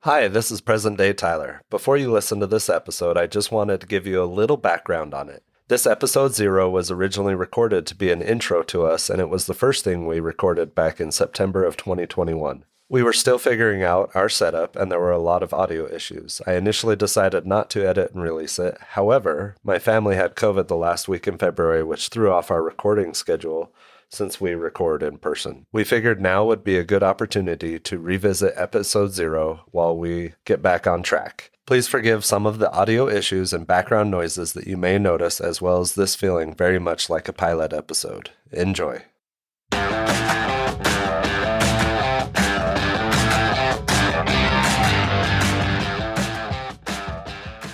Hi, this is present day Tyler. Before you listen to this episode, I just wanted to give you a little background on it. This episode 0 was originally recorded to be an intro to us, and it was the first thing we recorded back in September of 2021. We were still figuring out our setup, and there were a lot of audio issues. I initially decided not to edit and release it. However, my family had COVID the last week in February, which threw off our recording schedule since we record in person. We figured now would be a good opportunity to revisit episode 0 while we get back on track. Please forgive some of the audio issues and background noises that you may notice, as well as this feeling very much like a pilot episode. Enjoy.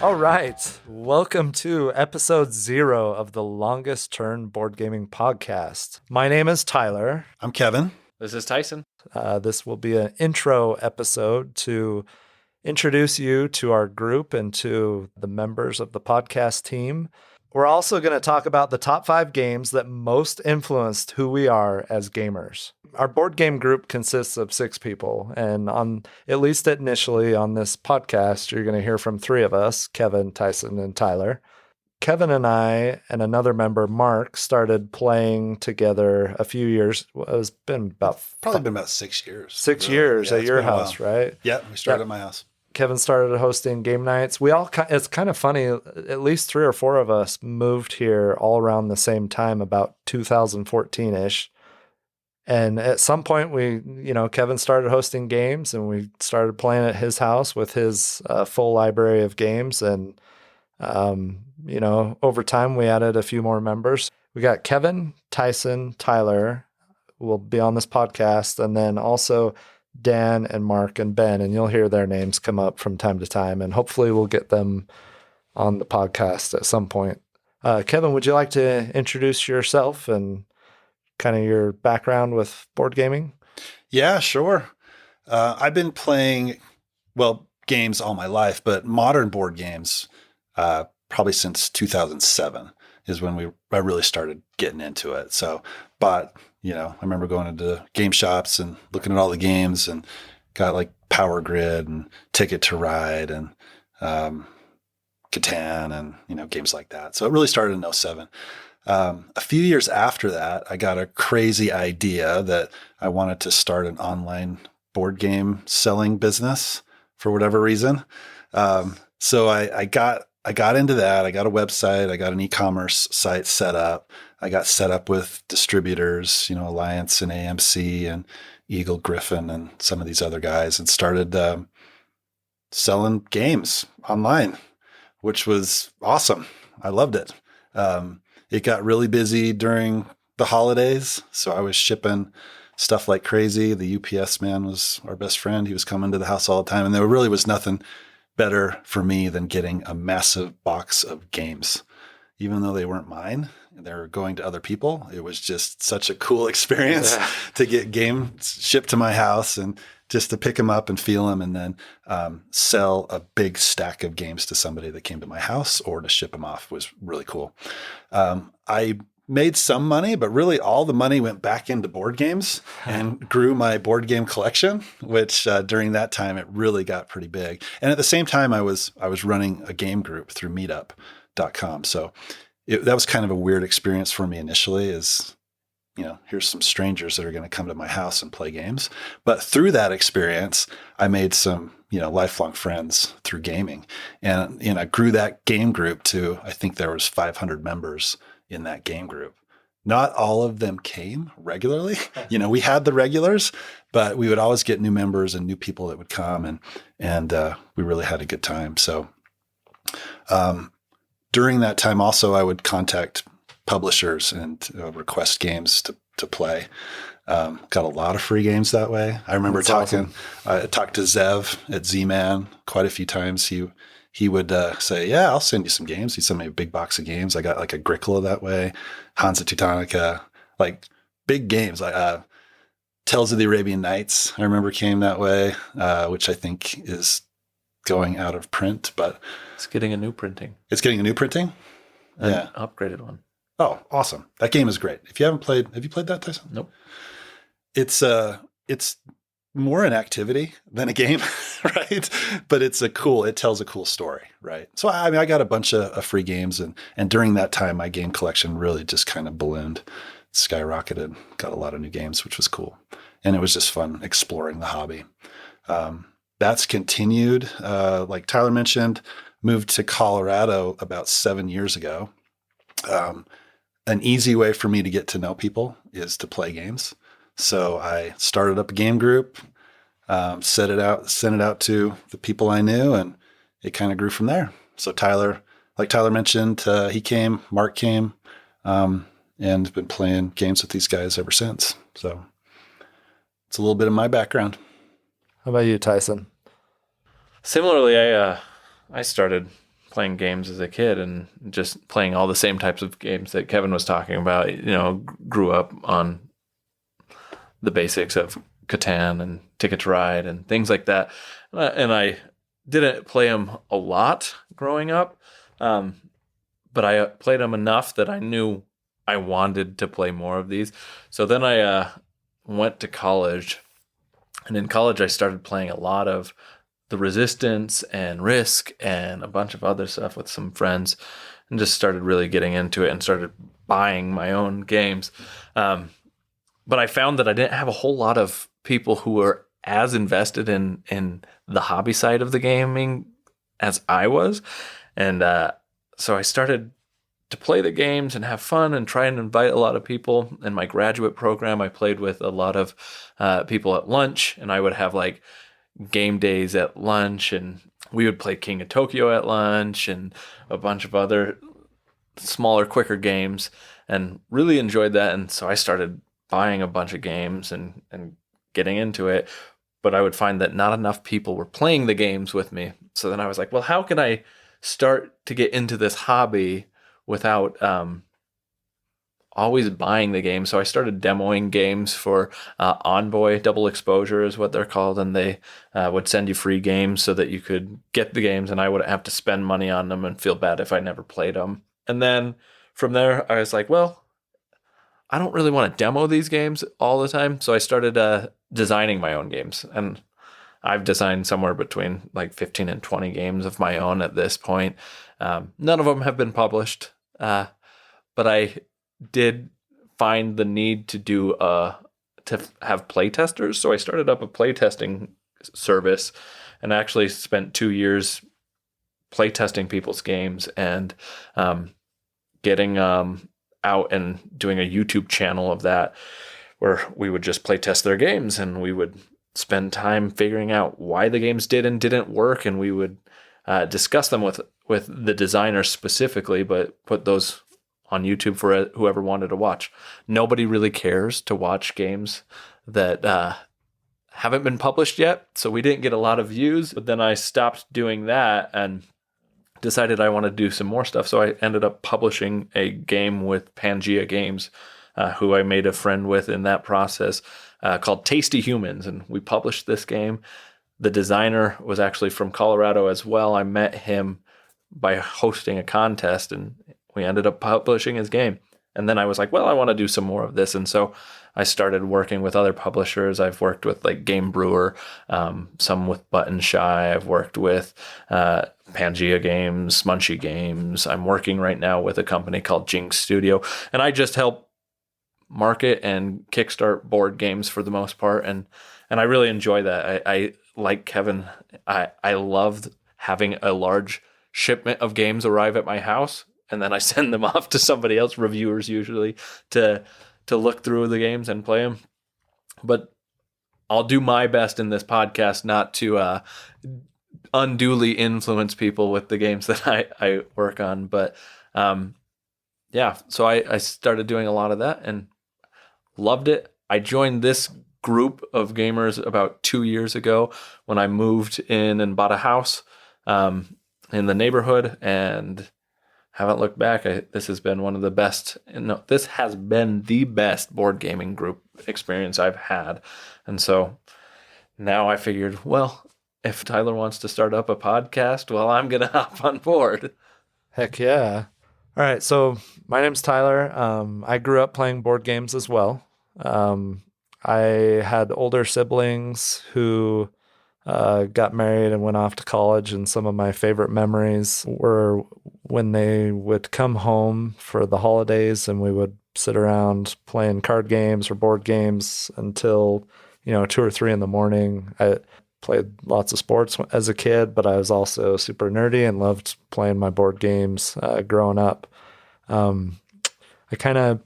All right, welcome to episode 0 of the Longest Turn Board Gaming Podcast. My name is Tyler. I'm Kevin. This is Tyson. This will be an intro episode to introduce you to our group and to the members of the podcast team. We're also going to talk about the top 5 games that most influenced who we are as gamers. Our board game group consists of 6 people, and at least initially on this podcast, you're going to hear from 3 of us, Kevin, Tyson, and Tyler. Kevin and I and another member, Mark, started playing together a few years. It's been probably been about 6 years. 6 years at your house, right? Yeah, we started at my house. Kevin started hosting game nights. It's kind of funny, at least 3 or 4 of us moved here all around the same time, about 2014-ish. And at some point Kevin started hosting games and we started playing at his house with his full library of games. And, over time we added a few more members. We got Kevin, Tyson, Tyler will be on this podcast. And then also Dan and Mark and Ben, and you'll hear their names come up from time to time, and hopefully we'll get them on the podcast at some point. Kevin, would you like to introduce yourself and kind of your background with board gaming? Yeah, sure. I've been playing, games all my life, but modern board games probably since 2007 is when I really started getting into it. So, I remember going into game shops and looking at all the games and got like Power Grid and Ticket to Ride and Catan and, games like that. So it really started in 2007. A few years after that, I got a crazy idea that I wanted to start an online board game selling business for whatever reason. So I got into that. I got a website. I got an e-commerce site set up. I got set up with distributors, Alliance and AMC and Eagle Griffin and some of these other guys, and started selling games online, which was awesome. I loved it. It got really busy during the holidays, so I was shipping stuff like crazy. The UPS man was our best friend. He was coming to the house all the time, and there really was nothing better for me than getting a massive box of games. Even though they weren't mine, they were going to other people. It was just such a cool experience to get games shipped to my house and just to pick them up and feel them, and then sell a big stack of games to somebody that came to my house or to ship them off was really cool. I made some money, but really all the money went back into board games and grew my board game collection, which during that time, it really got pretty big. And at the same time, I was running a game group through meetup.com. So that was kind of a weird experience for me initially is, here's some strangers that are going to come to my house and play games. But through that experience, I made some, lifelong friends through gaming. And, I grew that game group to, I think there was 500 members in that game group. Not all of them came regularly. We had the regulars, but we would always get new members and new people that would come, and we really had a good time. So during that time also, I would contact publishers and request games to play. Got a lot of free games that way. I remember I talked to Zev at Z-Man quite a few times. He would say, yeah, I'll send you some games. He'd send me a big box of games. I got like a Agricola that way, Hansa Teutonica, like big games. Like Tales of the Arabian Nights, I remember came that way, which I think is going out of print, but it's getting a new printing. It's getting a new printing? An upgraded one. Oh, awesome. That game is great. If you haven't played, have you played that, Tyson? Nope. It's more an activity than a game, right? But it tells a cool story, right? So I mean, I got a bunch of free games, and during that time, my game collection really just kind of ballooned, skyrocketed. Got a lot of new games, which was cool, and it was just fun exploring the hobby. That's continued. Like Tyler mentioned, moved to Colorado about 7 years ago. An easy way for me to get to know people is to play games. So I started up a game group, sent it out to the people I knew, and it kind of grew from there. So like Tyler mentioned, he came, Mark came, and been playing games with these guys ever since. So it's a little bit of my background. How about you, Tyson? Similarly, I started playing games as a kid and just playing all the same types of games that Kevin was talking about. Grew up on the basics of Catan and Ticket to Ride and things like that. And I didn't play them a lot growing up, but I played them enough that I knew I wanted to play more of these. So then I went to college, and in college I started playing a lot of the Resistance and Risk and a bunch of other stuff with some friends, and just started really getting into it and started buying my own games. But I found that I didn't have a whole lot of people who were as invested in the hobby side of the gaming as I was. And so I started to play the games and have fun and try and invite a lot of people. In my graduate program, I played with a lot of people at lunch, and I would have like game days at lunch, and we would play King of Tokyo at lunch and a bunch of other smaller, quicker games, and really enjoyed that. And so I started buying a bunch of games and getting into it, but I would find that not enough people were playing the games with me. So then I was like, well, how can I start to get into this hobby without always buying the game? So I started demoing games for Envoy. Double exposure is what they're called, and they would send you free games so that you could get the games, and I wouldn't have to spend money on them and feel bad if I never played them. And then from there, I was like, well, I don't really want to demo these games all the time. So I started designing my own games, and I've designed somewhere between like 15 and 20 games of my own at this point. None of them have been published, but I did find the need to have playtesters. So I started up a playtesting service and actually spent 2 years playtesting people's games and getting out and doing a YouTube channel of that, where we would just playtest their games, and we would spend time figuring out why the games did and didn't work, and we would discuss them with the designers specifically, but put those on YouTube for whoever wanted to watch. Nobody really cares to watch games that haven't been published yet, so we didn't get a lot of views. But then I stopped doing that and decided I wanted to do some more stuff, so I ended up publishing a game with Pangea Games, who I made a friend with in that process, called Tasty Humans, and we published this game. The designer was actually from Colorado as well. I met him by hosting a contest, and we ended up publishing his game. And then I was like, well, I want to do some more of this. And so I started working with other publishers. I've worked with like Game Brewer, some with Button Shy. I've worked with Pangea Games, Munchie Games. I'm working right now with a company called Jinx Studio. And I just help market and kickstart board games for the most part. And I really enjoy that. I like Kevin, I loved having a large shipment of games arrive at my house, and then I send them off to somebody else, reviewers usually, to look through the games and play them. But I'll do my best in this podcast not to unduly influence people with the games that I work on. But yeah, so I started doing a lot of that and loved it. I joined this group of gamers about 2 years ago when I moved in and bought a house in the neighborhood, and haven't looked back. This has been one of the best. No, this has been the best board gaming group experience I've had. And so now I figured, well, if Tyler wants to start up a podcast, well, I'm going to hop on board. Heck yeah. All right. So my name's Tyler. I grew up playing board games as well. I had older siblings who got married and went off to college. And some of my favorite memories were when they would come home for the holidays and we would sit around playing card games or board games until, 2 or 3 in the morning. I played lots of sports as a kid, but I was also super nerdy and loved playing my board games growing up. I kind of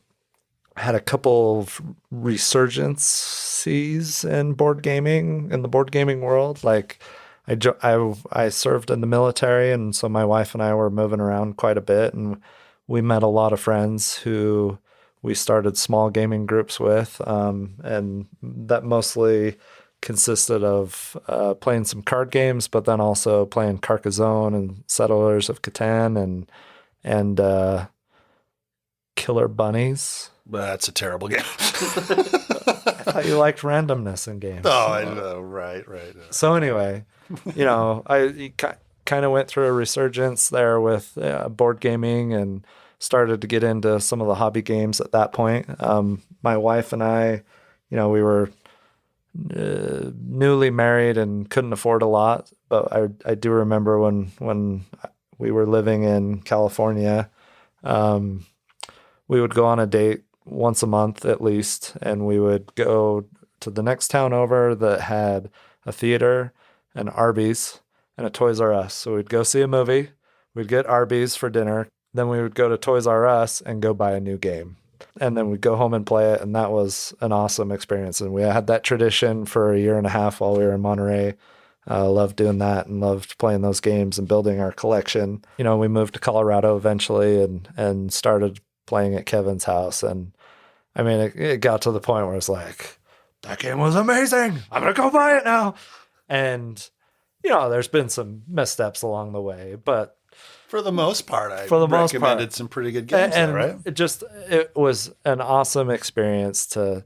had a couple of resurgencies in the board gaming world. Like I served in the military, and so my wife and I were moving around quite a bit, and we met a lot of friends who we started small gaming groups with, and that mostly consisted of playing some card games, but then also playing Carcassonne and Settlers of Catan and Killer Bunnies. That's a terrible game. I thought you liked randomness in games. Oh, I know. Right. So anyway, I kind of went through a resurgence there with board gaming and started to get into some of the hobby games at that point. My wife and I, we were newly married and couldn't afford a lot, but I do remember when we were living in California, we would go on a date once a month at least, and we would go to the next town over that had a theater, an Arby's, and a Toys R Us. So we'd go see a movie, we'd get Arby's for dinner, then we would go to Toys R Us and go buy a new game. And then we'd go home and play it, and that was an awesome experience. And we had that tradition for a year and a half while we were in Monterey. Loved doing that and loved playing those games and building our collection. We moved to Colorado eventually and started playing at Kevin's house. And I mean, it got to the point where it's like, that game was amazing. I'm going to go buy it now. And, there's been some missteps along the way, but For the most part, I most recommended part. some pretty good games, and right? it was an awesome experience to,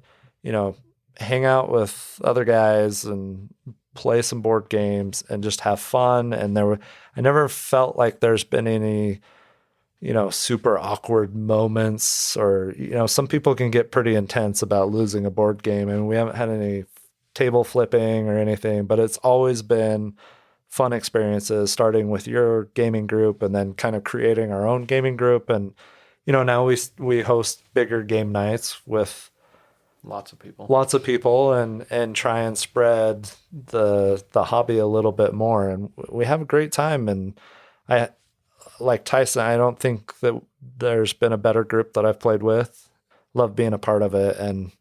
hang out with other guys and play some board games and just have fun. And I never felt like there's been any, super awkward moments or, some people can get pretty intense about losing a board game, and we haven't had any table flipping or anything, but it's always been fun experiences, starting with your gaming group and then kind of creating our own gaming group. And, now we host bigger game nights with Lots of people and try and spread the hobby a little bit more. And we have a great time. And like Tyson, I don't think that there's been a better group that I've played with. Love being a part of it. And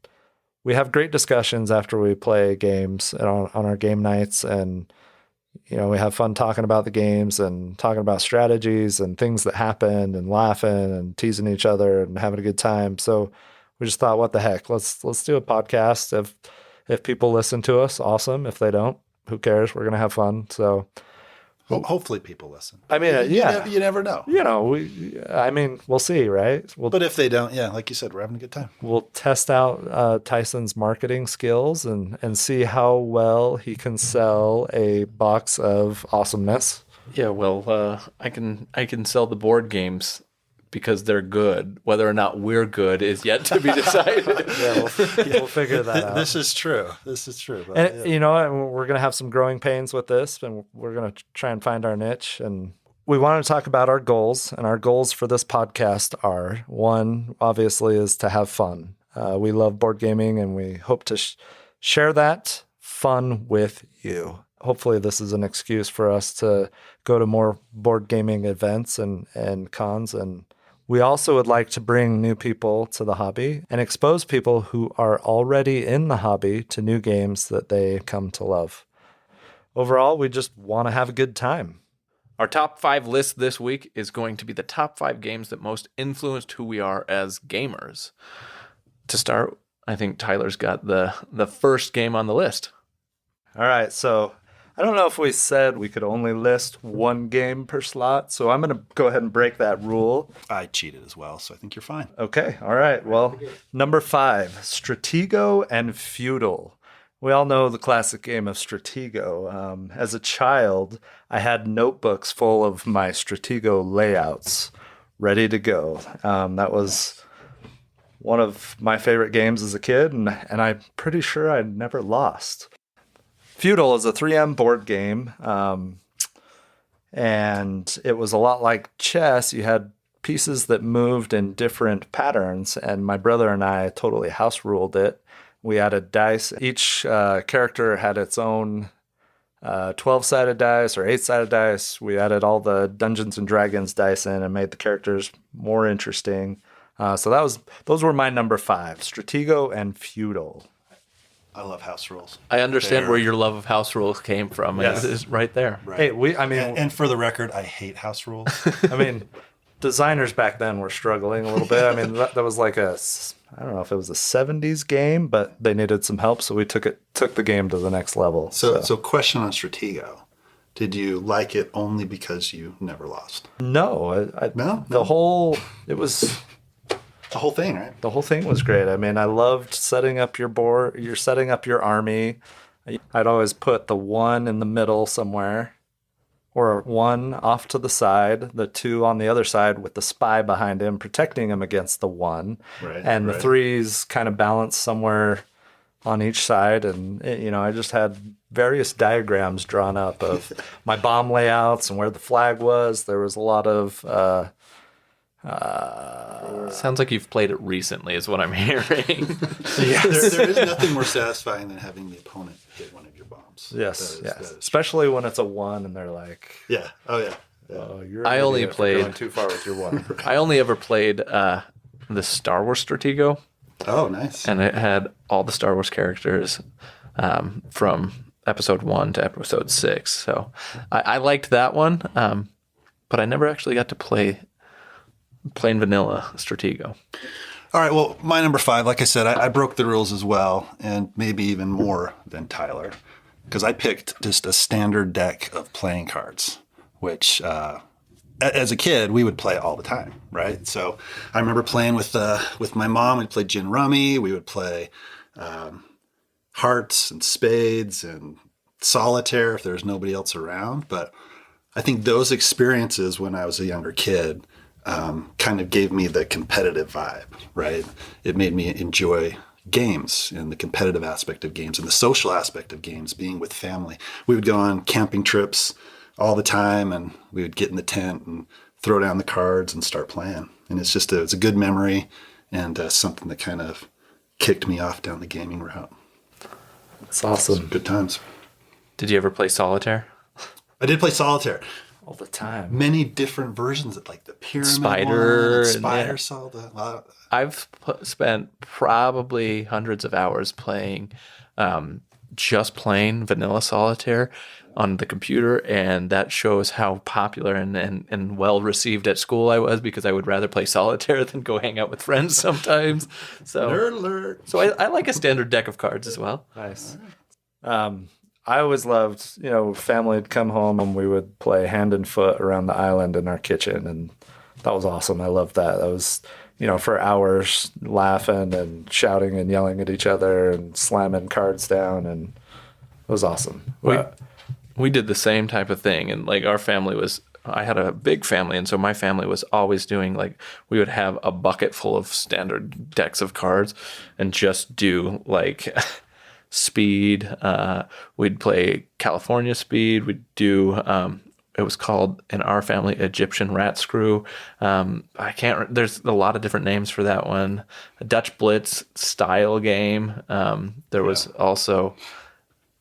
we have great discussions after we play games and on our game nights. And, we have fun talking about the games and talking about strategies and things that happened and laughing and teasing each other and having a good time. So we just thought, what the heck? Let's do a podcast. If people listen to us, awesome. If they don't, who cares? We're going to have fun. So Hopefully people listen. I mean, yeah. You never know. We'll see, right? But if they don't, like you said, we're having a good time. We'll test out Tyson's marketing skills and see how well he can sell a box of awesomeness. Yeah, well, I can sell the board games because they're good. Whether or not we're good is yet to be decided. We'll figure that out. This is true. But, and we're going to have some growing pains with this, and we're going to try and find our niche. And we want to talk about our goals, and our goals for this podcast are, one, obviously, is to have fun. We love board gaming, and we hope to share that fun with you. Hopefully this is an excuse for us to go to more board gaming events and cons. And we also would like to bring new people to the hobby and expose people who are already in the hobby to new games that they come to love. Overall, we just want to have a good time. Our top 5 list this week is going to be the top 5 games that most influenced who we are as gamers. To start, I think Tyler's got the first game on the list. All right, so I don't know if we said we could only list one game per slot, so I'm going to go ahead and break that rule. I cheated as well, so I think you're fine. Okay, all right. Well, number 5, Stratego and Feudal. We all know the classic game of Stratego. As a child, I had notebooks full of my Stratego layouts ready to go. That was one of my favorite games as a kid, and I'm pretty sure I never lost. Feudal is a 3M board game, and it was a lot like chess. You had pieces that moved in different patterns, and my brother and I totally house ruled it. We added dice. Each character had its own 12-sided dice or 8-sided dice. We added all the Dungeons and Dragons dice in and made the characters more interesting. So those were my number 5, Stratego and Feudal. I love house rules. I understand where your love of house rules came from. Yes. It's right there. Right. Hey, and for the record, I hate house rules. I mean, designers back then were struggling a little bit. I mean, that was like I don't know if it was a 70s game, but they needed some help, so we took the game to the next level. So question on Stratego. Did you like it only because you never lost? No, No? The whole thing, right? The whole thing was great. I mean, I loved setting up your board. You're setting up your army. I'd always put the 1 in the middle somewhere, or 1 off to the side, the 2 on the other side with the spy behind him, protecting him against the 1. Right, and the right. 3s kind of balanced somewhere on each side. And, I just had various diagrams drawn up of my bomb layouts and where the flag was. There was a lot of... Sounds like you've played it recently, is what I'm hearing. Yes. There is nothing more satisfying than having the opponent hit one of your bombs. Yes, That yes. is Especially when it's a 1 and they're like, yeah. Oh, yeah. "Oh, you're I an only idiot for played- going too far with your 1." I only ever played the Star Wars Stratego, Oh, nice. and it had all the Star Wars characters from episode 1 to episode 6. So I liked that one, but I never actually got to play plain vanilla Stratego. All right. Well, my number 5, like I said, I broke the rules as well, and maybe even more than Tyler, because I picked just a standard deck of playing cards, which as a kid we would play all the time, right? So I remember playing with my mom. We'd play gin rummy. We would play hearts and spades and solitaire if there was nobody else around. But I think those experiences when I was a younger kid kind of gave me the competitive vibe, right? It made me enjoy games and the competitive aspect of games and the social aspect of games, being with family. We would go on camping trips all the time, and we would get in the tent and throw down the cards and start playing. And it's a good memory and something that kind of kicked me off down the gaming route. It's awesome. Good times. Did you ever play solitaire? I did play solitaire. All the time. Many different versions of like the pyramid Spider, one, and spider yeah. solitaire. I've spent probably hundreds of hours playing just plain vanilla solitaire on the computer, and that shows how popular and well received at school I was, because I would rather play solitaire than go hang out with friends sometimes. So, Nerd alert. so I like a standard deck of cards as well. Nice. I always loved, family would come home and we would play hand and foot around the island in our kitchen. And that was awesome. I loved that. That was, for hours laughing and shouting and yelling at each other and slamming cards down. And it was awesome. We did the same type of thing. And like I had a big family. And so my family was always doing we would have a bucket full of standard decks of cards and just do Speed. We'd play California Speed. We'd do, it was called in our family Egyptian Rat Screw. There's a lot of different names for that one. A Dutch Blitz style game. There was also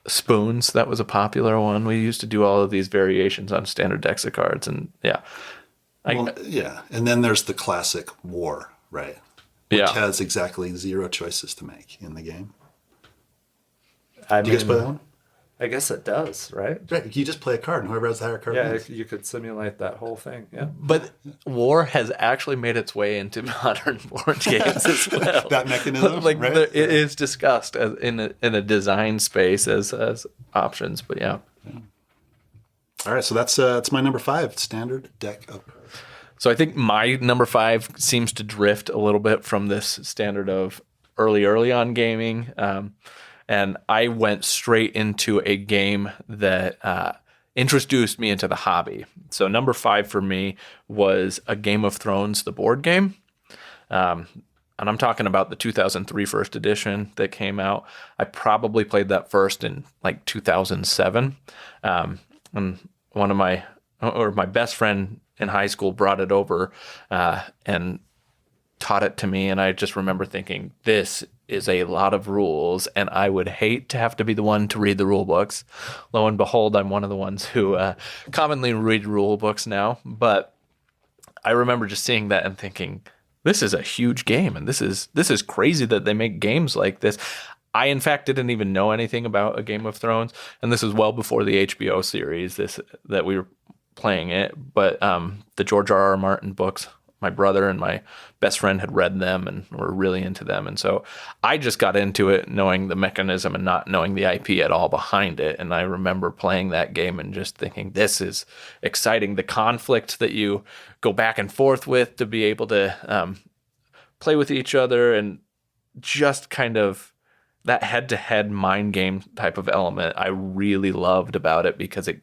Spoons. That was a popular one. We used to do all of these variations on standard decks of cards. And yeah. And then there's the classic War, right? Which has exactly 0 choices to make in the game. Do you guys play that one? I guess it does, right? Right. You just play a card, and whoever has the higher card Yeah, wins. you could simulate that whole thing. Yeah. But War has actually made its way into modern board games as well. That mechanism, right? It is discussed as in a design space as options. But yeah. All right, so that's my number 5, standard deck of cards. So I think my number 5 seems to drift a little bit from this standard of early on gaming. And I went straight into a game that introduced me into the hobby. So number 5 for me was a Game of Thrones, the board game. and I'm talking about the 2003 first edition that came out. I probably played that first in like 2007. And my best friend in high school brought it over and taught it to me. And I just remember thinking, this is a lot of rules, and I would hate to have to be the one to read the rule books. Lo and behold, I'm one of the ones who commonly read rule books now. But I remember just seeing that and thinking, this is a huge game, and this is crazy that they make games like this. I, in fact, didn't even know anything about a Game of Thrones, and this is well before the HBO series that we were playing it. But the George R.R. Martin books, my brother and my best friend had read them and were really into them. And so I just got into it knowing the mechanism and not knowing the IP at all behind it. And I remember playing that game and just thinking, this is exciting. The conflict that you go back and forth with to be able to play with each other, and just kind of that head-to-head mind game type of element I really loved about it, because it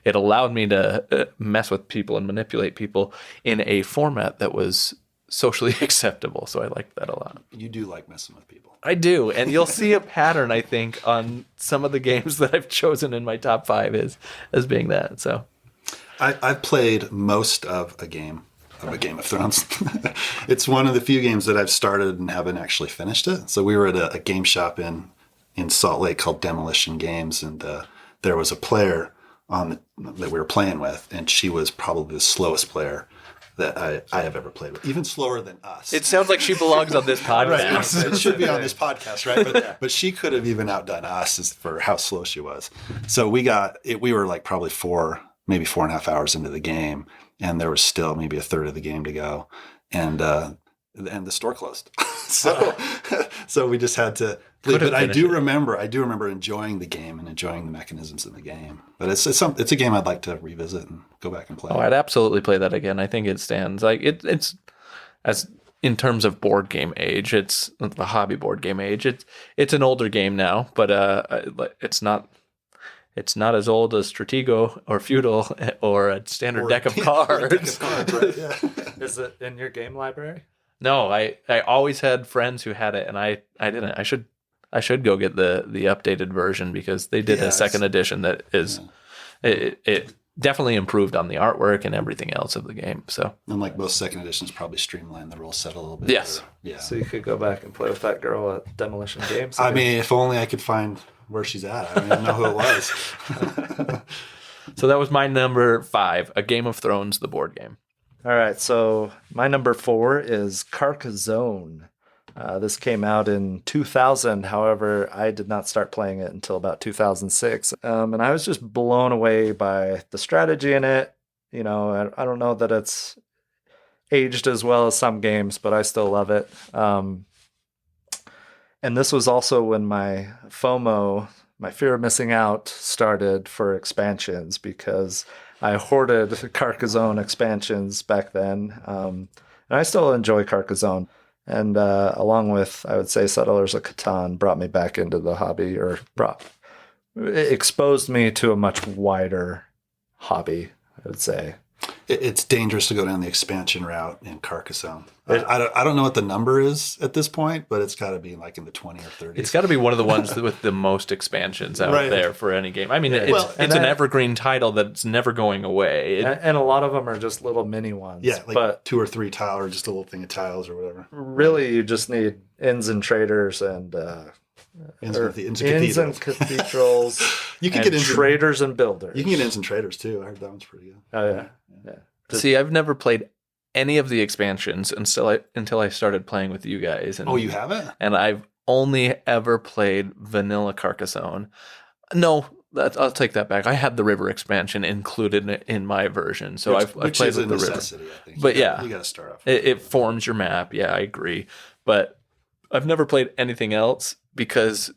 allowed me to mess with people and manipulate people in a format that was socially acceptable. So I liked that a lot. You do like messing with people. I do. And you'll see a pattern, I think, on some of the games that I've chosen in my top 5 as being that. So I've played most of a Game of Thrones. It's one of the few games that I've started and haven't actually finished it. So we were at a game shop in Salt Lake called Demolition Games, and there was a player that we were playing with, and she was probably the slowest player that I have ever played with, even slower than us. it sounds like she belongs on this podcast. Right. It should be on this podcast, right? But she could have even outdone us for how slow she was. So we were like probably maybe 4.5 hours into the game, and there was still maybe a third of the game to go, and the store closed. so we just had to leave. But I do remember enjoying the game and enjoying the mechanisms in the game. But it's a game I'd like to revisit and go back and play. Oh, I'd absolutely play that again. I think it stands like it's as in terms of board game age, it's the hobby board game age. It's an older game now, but it's not as old as Stratego or Feudal or a standard deck of cards. Right? Yeah. Is it in your game library? No, I always had friends who had it, and I didn't. I should go get the updated version, because they did a second edition that is it definitely improved on the artwork and everything else of the game. So, and like most second editions, probably streamlined the rule set a little bit. Yes. Yeah. So you could go back and play with that girl at Demolition Games. I mean, if only I could find where she's at. I don't even know who it was. So that was my number 5, A Game of Thrones, the board game. All right, so my number 4 is Carcassonne. This came out in 2000. However, I did not start playing it until about 2006. And I was just blown away by the strategy in it. You know, I don't know that it's aged as well as some games, but I still love it. And this was also when my FOMO, my fear of missing out, started for expansions, because I hoarded Carcassonne expansions back then. And I still enjoy Carcassonne. And along with, I would say, Settlers of Catan brought me back into the hobby, or exposed me to a much wider hobby, I would say. It's dangerous to go down the expansion route in Carcassonne. I don't know what the number is at this point, but it's got to be like in the 20 or 30. It's got to be one of the ones with the most expansions out there for any game. I mean, it's an evergreen title that's never going away. And a lot of them are just little mini ones. Yeah, like 2 or 3 tile, or just a little thing of tiles or whatever. Really, you just need inns and traders and inns and cathedrals. You can get traders and builders. You can get inns and traders too. I heard that one's pretty good. Oh yeah. See, I've never played any of the expansions until I started playing with you guys. And, you haven't? And I've only ever played vanilla Carcassonne. No, I'll take that back. I had the river expansion included in my version, so I've played with the river. I think. But you got to start off. It forms your map. Yeah, I agree. But I've never played anything else, because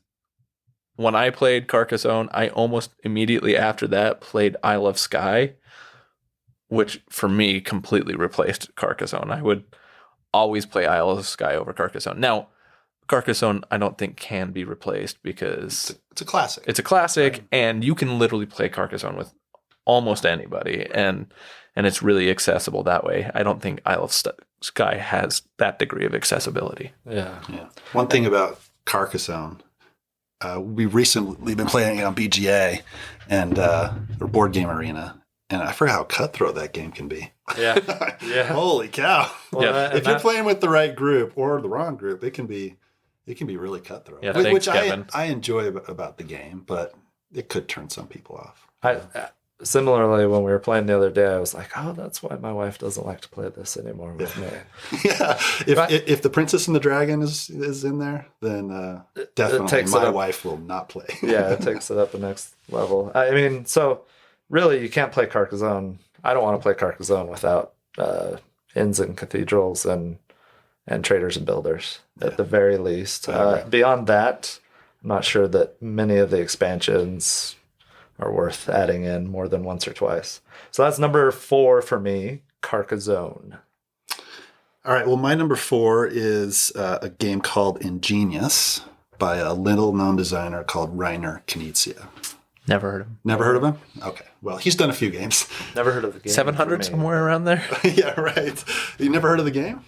when I played Carcassonne, I almost immediately after that played Isle of Skye, which for me completely replaced Carcassonne. I would always play Isle of Skye over Carcassonne. Now, Carcassonne I don't think can be replaced, because it's a classic. It's a classic, and you can literally play Carcassonne with almost anybody, and it's really accessible that way. I don't think Isle of Sky has that degree of accessibility. Yeah. One thing about Carcassonne, we recently been playing it on BGA and or Board Game Arena, and I forgot how cutthroat that game can be. Yeah. Yeah. Holy cow! Yeah. If you're playing with the right group or the wrong group, it can be really cutthroat. Yeah, which Kevin. I enjoy about the game, but it could turn some people off. Similarly, when we were playing the other day, I was like, "Oh, that's why my wife doesn't like to play this anymore with me." Yeah, if the Princess and the Dragon is in there, then definitely my wife will not play. Yeah, it takes it up the next level. I mean, so really, you can't play Carcassonne. I don't want to play Carcassonne without inns and cathedrals and traders and builders at the very least. Beyond that, I'm not sure that many of the expansions are worth adding in more than once or twice. So that's number 4 for me, Carcassonne. All right. Well, my number 4 is a game called Ingenious by a little-known designer called Reiner Knizia. Never heard of him. Never heard of him? Okay. Well, he's done a few games. Never heard of the game. 700 somewhere around there? Yeah, right. You never heard of the game?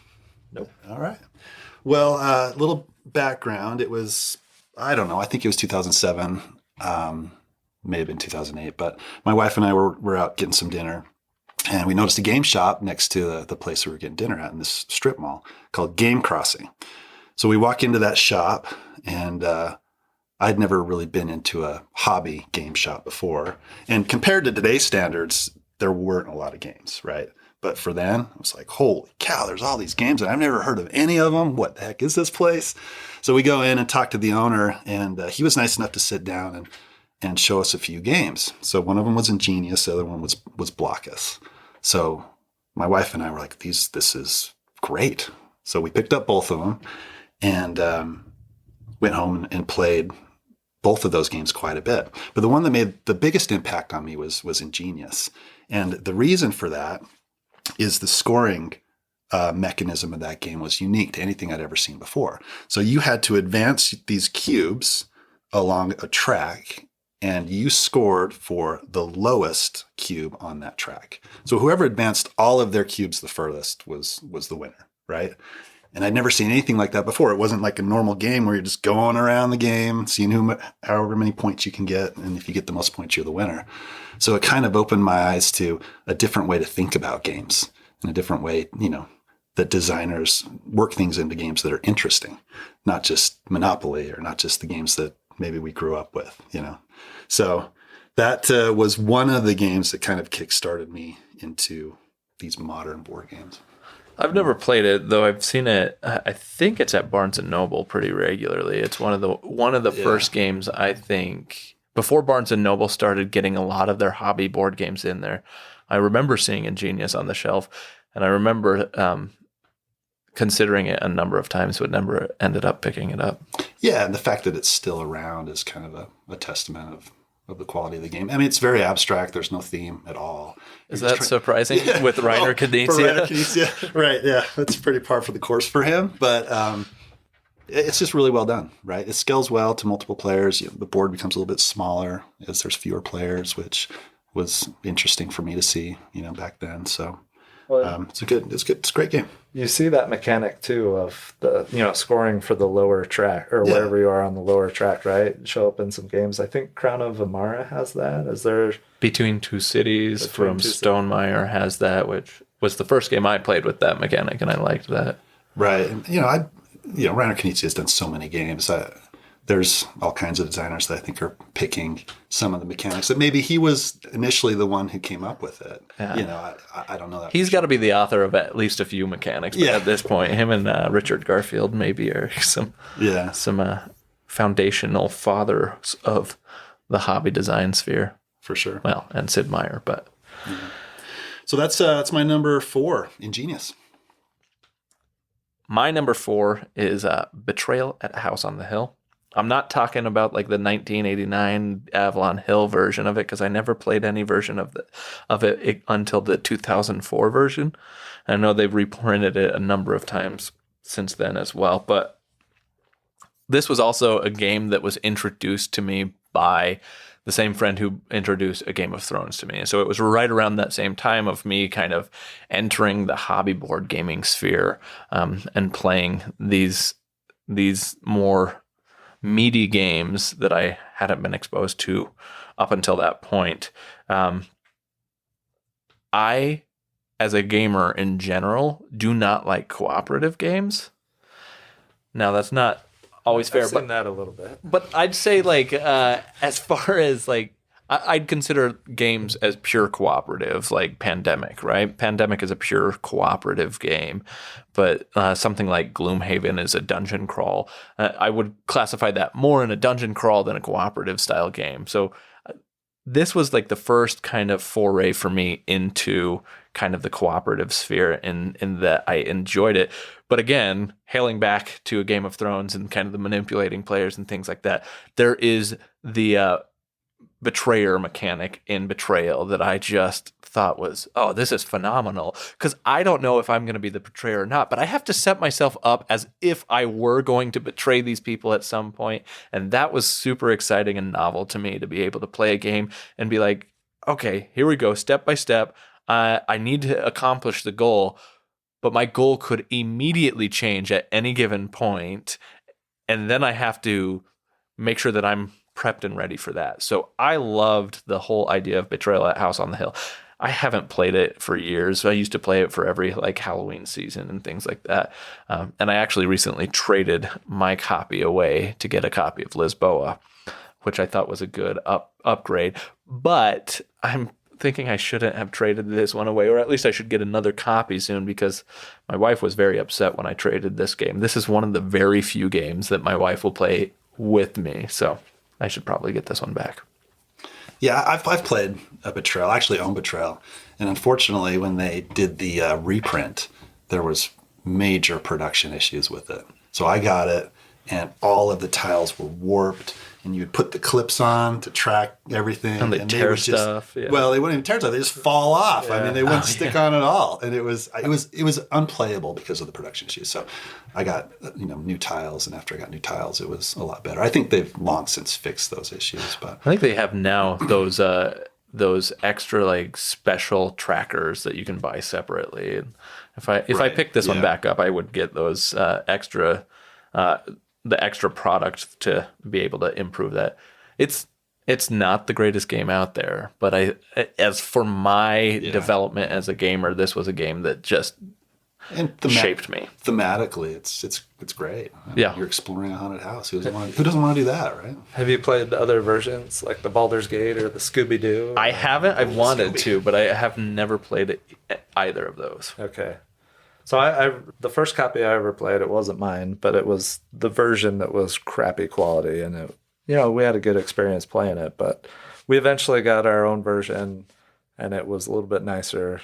Nope. All right. Well, little background. It was, I don't know, I think it was 2007. May have been 2008, but my wife and I were out getting some dinner, and we noticed a game shop next to the place we were getting dinner at in this strip mall called Game Crossing. So we walk into that shop, and I'd never really been into a hobby game shop before. And compared to today's standards, there weren't a lot of games, right? But for then, it was like, holy cow, there's all these games, and I've never heard of any of them. What the heck is this place? So we go in and talk to the owner, and he was nice enough to sit down and show us a few games. So one of them was Ingenious, the other one was Blockus. So my wife and I were like, this is great. So we picked up both of them and went home and played both of those games quite a bit. But the one that made the biggest impact on me was Ingenious. And the reason for that is the scoring mechanism of that game was unique to anything I'd ever seen before. So you had to advance these cubes along a track, and you scored for the lowest cube on that track. So whoever advanced all of their cubes the furthest was the winner, right? And I'd never seen anything like that before. It wasn't like a normal game where you're just going around the game, seeing however many points you can get, and if you get the most points, you're the winner. So it kind of opened my eyes to a different way to think about games, and a different way, that designers work things into games that are interesting, not just Monopoly or not just the games that maybe we grew up with, So that was one of the games that kind of kickstarted me into these modern board games. I've never played it, though I've seen it. I think it's at Barnes & Noble pretty regularly. It's one of the first games, I think, before Barnes & Noble started getting a lot of their hobby board games in there. I remember seeing Ingenious on the shelf, and I remember considering it a number of times, but never ended up picking it up. Yeah, and the fact that it's still around is kind of a testament of the quality of the game. I mean, it's very abstract. There's no theme at all. Is that surprising with Reiner Knizia? For Reiner Knizia, right, yeah. That's pretty par for the course for him, but it's just really well done, right? It scales well to multiple players. The board becomes a little bit smaller as there's fewer players, which was interesting for me to see, back then. So it's good. It's a great game. You see that mechanic too of the scoring for the lower track or wherever you are on the lower track, right? Show up in some games. I think Crown of Amara has that. Is there Between Two Cities from Stonemaier has that, which was the first game I played with that mechanic, and I liked that. Right, and Reiner Knizia has done so many games. There's all kinds of designers that I think are picking some of the mechanics that maybe he was initially the one who came up with it. Yeah. I don't know that. He's got to be the author of at least a few mechanics. But at this point, him and Richard Garfield maybe are some foundational fathers of the hobby design sphere. For sure. Well, and Sid Meier, but. Yeah. So that's my number 4, Ingenious. My number 4 is Betrayal at House on the Hill. I'm not talking about like the 1989 Avalon Hill version of it, because I never played any version of it until the 2004 version. I know they've reprinted it a number of times since then as well. But this was also a game that was introduced to me by the same friend who introduced A Game of Thrones to me. And so it was right around that same time of me kind of entering the hobby board gaming sphere, and playing these more meaty games that I hadn't been exposed to up until that point. I, as a gamer in general, do not like cooperative games. Now, that's not always fair, I've seen that a little bit. but I'd say, like, as far as, like, I'd consider games as pure cooperative, like Pandemic, right? Pandemic is a pure cooperative game, but something like Gloomhaven is a dungeon crawl. I would classify that more in a dungeon crawl than a cooperative style game. So this was like the first kind of foray for me into kind of the cooperative sphere in that I enjoyed it. But again, hailing back to A Game of Thrones and kind of the manipulating players and things like that, there is the betrayer mechanic in Betrayal that I just thought was, oh, this is phenomenal. Because I don't know if I'm going to be the betrayer or not, but I have to set myself up as if I were going to betray these people at some point. And that was super exciting and novel to me, to be able to play a game and be like, okay, here we go, step by step. I need to accomplish the goal, but my goal could immediately change at any given point, and then I have to make sure that I'm prepped and ready for that. So I loved the whole idea of Betrayal at House on the Hill. I haven't played it for years. I used to play it for every like Halloween season and things like that. And I actually recently traded my copy away to get a copy of Lisboa, which I thought was a good upgrade. But I'm thinking I shouldn't have traded this one away, or at least I should get another copy soon, because my wife was very upset when I traded this game. This is one of the very few games that my wife will play with me, so I should probably get this one back. Yeah, I've played a Betrayal. I actually own Betrayal. And unfortunately, when they did the reprint, there was major production issues with it. So I got it, and all of the tiles were warped, and you'd put the clips on to track everything. And they tear stuff. Yeah. Well, they wouldn't even tear stuff. They just fall off. Yeah. I mean, they wouldn't stick on at all. And it was unplayable because of the production issues. So I got new tiles, and after I got new tiles, it was a lot better. I think they've long since fixed those issues. But I think they have now those extra like special trackers that you can buy separately. And if I picked this one back up, I would get those extra product to be able to improve that. It's not the greatest game out there, but as for my development as a gamer, this was a game that just shaped me. Thematically, it's great. Yeah, you're exploring a haunted house. Who doesn't want to do that, right? Have you played other versions like the Baldur's Gate or the Scooby Doo? I haven't. I've wanted to, but I have never played either of those. Okay. So I the first copy I ever played, it wasn't mine, but it was the version that was crappy quality, and it, we had a good experience playing it, but we eventually got our own version, and it was a little bit nicer.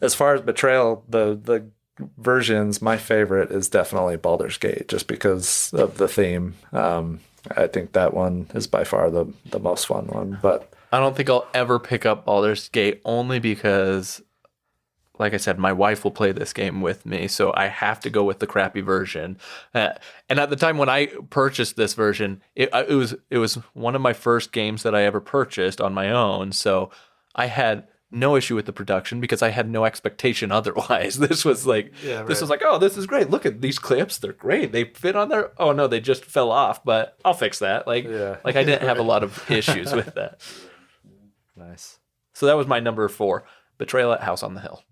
As far as Betrayal, the versions, my favorite is definitely Baldur's Gate, just because of the theme. I think that one is by far the most fun one, but I don't think I'll ever pick up Baldur's Gate, only because, like I said, my wife will play this game with me, so I have to go with the crappy version. And at the time when I purchased this version, it was one of my first games that I ever purchased on my own, so I had no issue with the production because I had no expectation otherwise. This was like, oh, this is great. Look at these clips; they're great. They fit on there. Oh no, they just fell off, but I'll fix that. Like I didn't have a lot of issues with that. Nice. So that was my number 4, Betrayal at House on the Hill.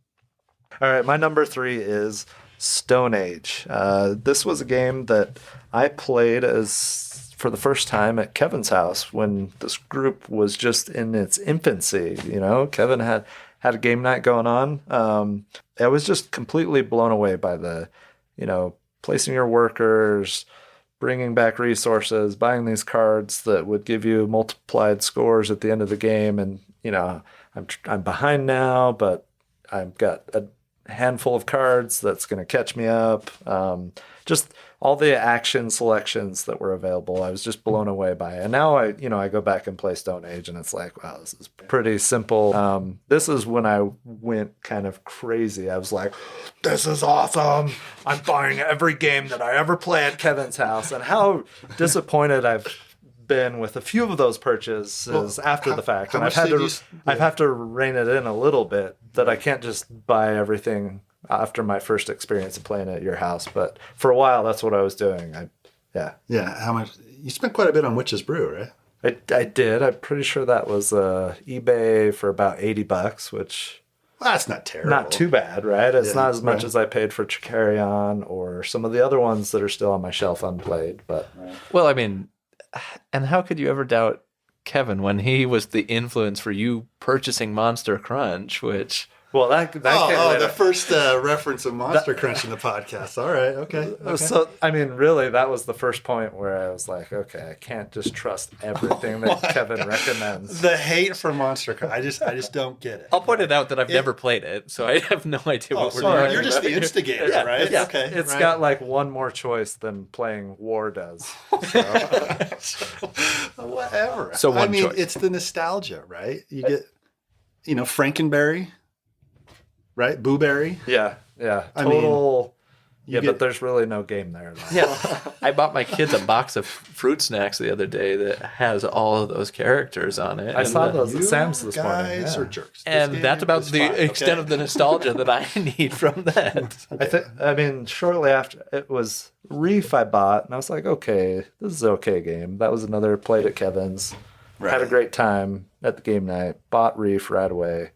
All right, my number 3 is Stone Age. This was a game that I played for the first time at Kevin's house when this group was just in its infancy. Kevin had a game night going on. I was just completely blown away by the, placing your workers, bringing back resources, buying these cards that would give you multiplied scores at the end of the game. And, I'm behind now, but I've got a handful of cards that's going to catch me up. Just all the action selections that were available, I was just blown away by it. And now I go back and play Stone Age, and it's like, wow, this is pretty simple. This is when I went kind of crazy. I was like, this is awesome. I'm buying every game that I ever play at Kevin's house. And how disappointed I've been with a few of those purchases after the fact, how and much I've had to rein it in a little bit. That I can't just buy everything after my first experience of playing at your house. But for a while, that's what I was doing. Yeah. How much? You spent quite a bit on Witch's Brew, right? I did. I'm pretty sure that was eBay for about $80, which Well, that's not terrible. not too bad, right? It's not as much right. as I paid for Carcassonne or some of the other ones that are still on my shelf unplayed. But Well, I mean, and how could you ever doubt Kevin when he was the influence for you purchasing Monster Crunch, which... well, that came later. the first reference of Monster Crunch in the podcast. All right, okay. So, I mean, really, that was the first point where I was like, okay, I can't just trust everything that Kevin recommends. The hate for Monster Crunch, I just don't get it. I'll point it out that I've never played it, so I have no idea what we're sorry, doing. you're just the instigator, right? It's, Okay, it's right. got like one more choice than playing War does. Whatever. So one I mean, choice. it's the nostalgia, right? You get, Frankenberry, right? Booberry. Yeah. I mean, Total. you But get- there's really no game there. Yeah, I bought my kids a box of fruit snacks the other day that has all of those characters on it. I and saw the- those at Sam's this morning. Guys Yeah. are jerks. This And game that's about is the fine, extent okay? of the nostalgia that I need from that. I mean, shortly after it was Reef, I bought, and I was like, okay, this is an okay game. That was another played at Kevin's. Had a Right. great time at the game night. Bought Reef right away.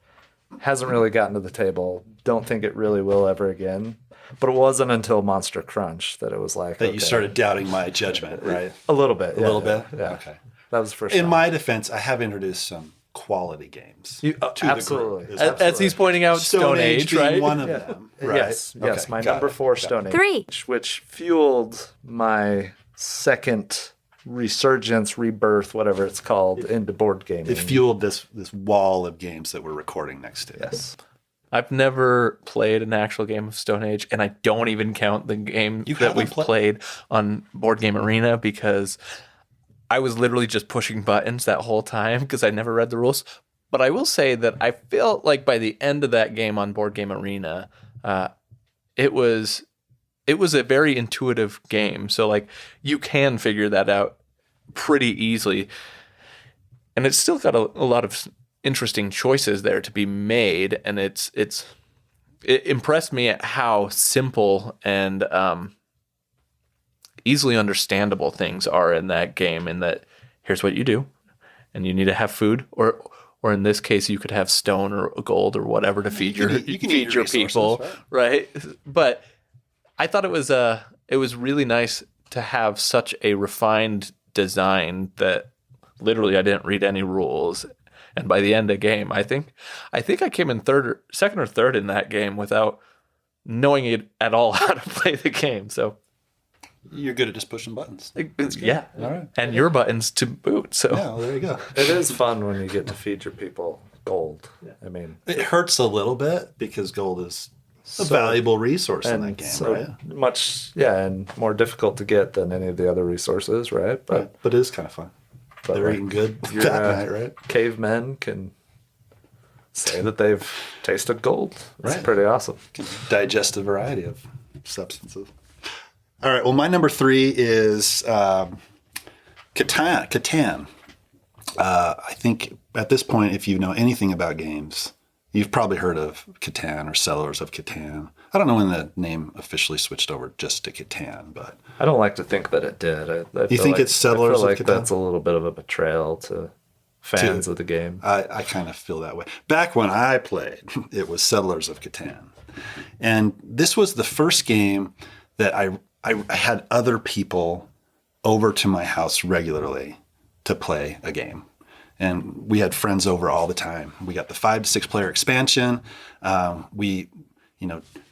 Hasn't really gotten to the table. Don't think it really will ever again. But it wasn't until Monster Crunch that it was like That okay. you started doubting my judgment, right? a little bit, A little bit? Yeah, Okay. that was the first. In time. my defense, I have introduced some quality games. You- to the group. absolutely. Is As he's pointing out, Stone Age, being right? one of Yeah. them. Right? Yes, Okay, my got number it, 4 got it. Stone Age, 3. which fueled my second resurgence, rebirth, whatever it's called, into board gaming. It fueled this wall of games that we're recording next to. Yes. I've never played an actual game of Stone Age, and I don't even count the game You that haven't we've played on Board Game Arena because I was literally just pushing buttons that whole time because I never read the rules. But I will say that I felt like by the end of that game on Board Game Arena, it was a very intuitive game. So like you can figure that out pretty easily, and it's still got a lot of interesting choices there to be made, and it impressed me at how simple and easily understandable things are in that game. In that, here's what you do, and you need to have food, or in this case, you could have stone or gold or whatever to feed your you can eat your people, resources, right? But I thought it was really nice to have such a refined design that literally I didn't read any rules. And by the end of the game, I think I came in second or third in that game without knowing it at all how to play the game. So You're good at just pushing buttons. yeah, All right. and your buttons to boot. So Yeah, well, there you go. It is fun when you get to feed your people gold. I mean, It hurts a little bit because gold is a valuable resource in that and game, so right? much, and more difficult to get than any of the other resources, right? But But it is kind of fun. They're like, eating good your that night, right? cavemen can say that they've tasted gold. It's Right. pretty awesome. Can digest a variety of substances. All right. Well, my number 3 is Catan. I think at this point, if you know anything about games, you've probably heard of Catan or Settlers of Catan. I don't know when the name officially switched over just to Catan, but I don't like to think that it did. I You feel think it's Settlers I feel of like Catan? that's a little bit of a betrayal to fans of the game. I kind of feel that way. Back when I played, it was Settlers of Catan. And this was the first game that I had other people over to my house regularly to play a game. And we had friends over all the time. We got the 5 to 6 player expansion. We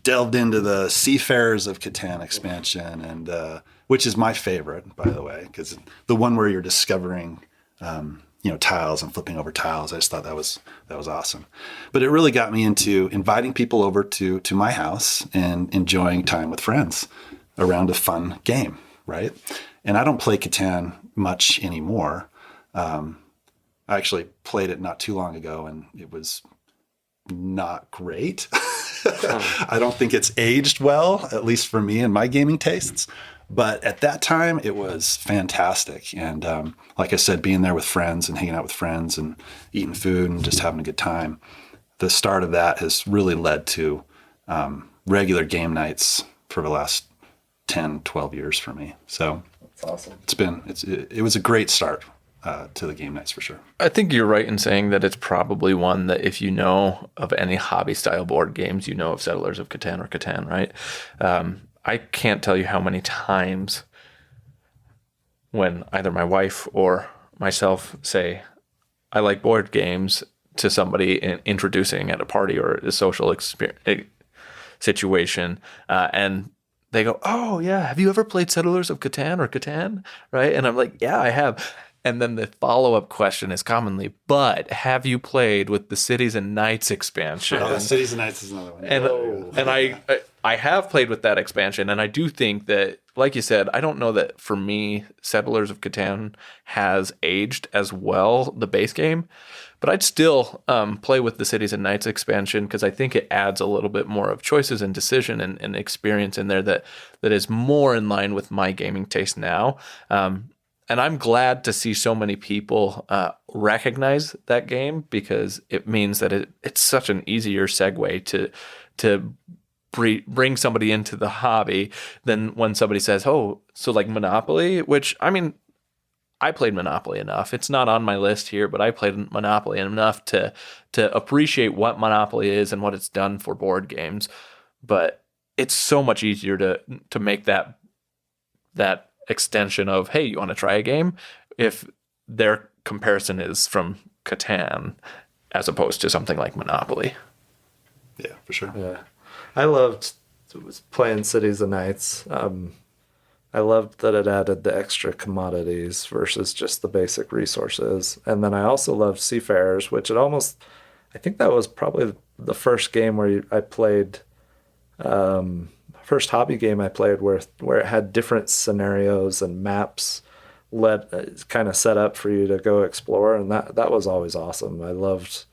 delved into the Seafarers of Catan expansion, and which is my favorite, by the way, because the one where you're discovering tiles and flipping over tiles. I just thought that was awesome. But it really got me into inviting people over to my house and enjoying time with friends around a fun game, right? And I don't play Catan much anymore. I actually played it not too long ago, and it was not great. I don't think it's aged well, at least for me and my gaming tastes. But at that time, it was fantastic. And like I said, being there with friends and hanging out with friends and eating food and just having a good time, the start of that has really led to regular game nights for the last 10, 12 years for me. So That's awesome. It was a great start to the game nights for sure. I think you're right in saying that it's probably one that if you know of any hobby style board games, you know of Settlers of Catan or Catan, right? I can't tell you how many times when either my wife or myself say, I like board games to somebody in introducing at a party or a social situation, and they go, oh yeah, have you ever played Settlers of Catan or Catan? Right? And I'm like, yeah, I have. And then the follow-up question is commonly, but have you played with the Cities and Knights expansion? Oh, Cities and Knights is another one. And I have played with that expansion, and I do think that, like you said, I don't know that for me, Settlers of Catan has aged as well, the base game, but I'd still play with the Cities and Knights expansion because I think it adds a little bit more of choices and decision and experience in there that is more in line with my gaming taste now. And I'm glad to see so many people recognize that game because it means that it's such an easier segue to bring somebody into the hobby than when somebody says, oh, so like Monopoly, which, I mean, I played Monopoly enough. It's not on my list here, but I played Monopoly enough to appreciate what Monopoly is and what it's done for board games. But it's so much easier to make that extension of, hey, you want to try a game? If their comparison is from Catan as opposed to something like Monopoly. Yeah, for sure. Yeah. I loved playing Cities and Knights. I loved that it added the extra commodities versus just the basic resources. And then I also loved Seafarers, which I think that was probably the first game where I played, first hobby game I played where it had different scenarios and maps kind of set up for you to go explore. And that was always awesome. I loved,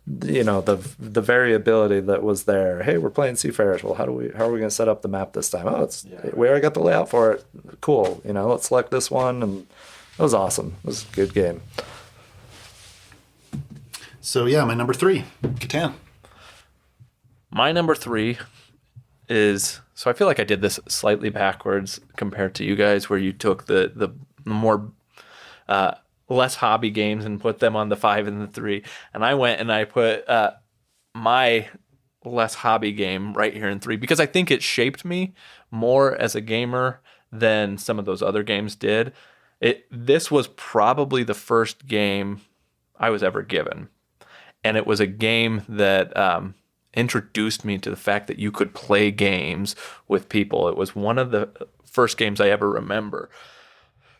the variability that was there. Hey, we're playing Seafarers. Well, how are we going to set up the map this time? Oh, we already got the layout for it. Cool. Let's select this one. And it was awesome. It was a good game. So yeah, my number 3, Catan. My number 3 is, so I feel like I did this slightly backwards compared to you guys, where you took the more less hobby games and put them on the 5 and the 3, and I went and I put my less hobby game right here in 3 because I think it shaped me more as a gamer than some of those other games did. This was probably the first game I was ever given, and it was a game that introduced me to the fact that you could play games with people. It was one of the first games I ever remember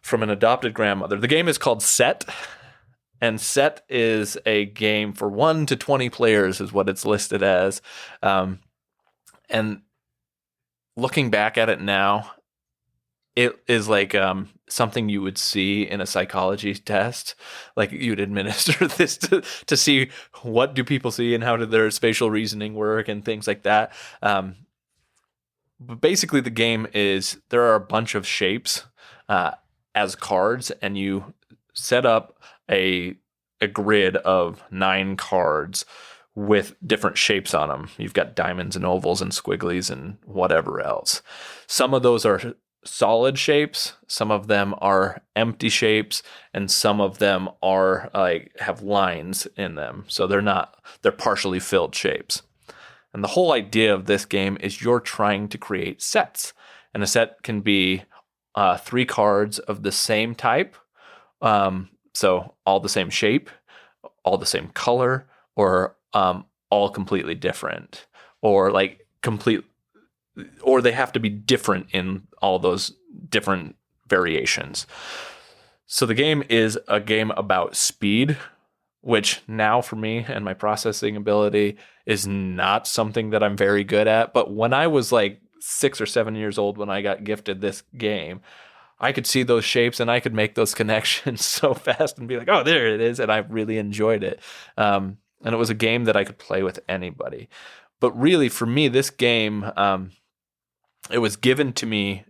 from an adopted grandmother. The game is called Set, and Set is a game for 1 to 20 players is what it's listed as. And looking back at it now, it is like something you would see in a psychology test. Like you'd administer this to see what do people see and how did their spatial reasoning work and things like that. But basically the game is there are a bunch of shapes as cards, and you set up a grid of 9 cards with different shapes on them. You've got diamonds and ovals and squigglies and whatever else. Some of those are solid shapes, some of them are empty shapes, and some of them are have lines in them. So they're partially filled shapes. And the whole idea of this game is you're trying to create sets. And a set can be 3 cards of the same type, so all the same shape, all the same color, or all completely different, or or they have to be different in all those different variations. So the game is a game about speed, which now for me and my processing ability is not something that I'm very good at. But when I was 6 or 7 years old, when I got gifted this game, I could see those shapes and I could make those connections so fast and be like, oh, there it is. And I really enjoyed it. And it was a game that I could play with anybody. But really, for me, this game, it was given to me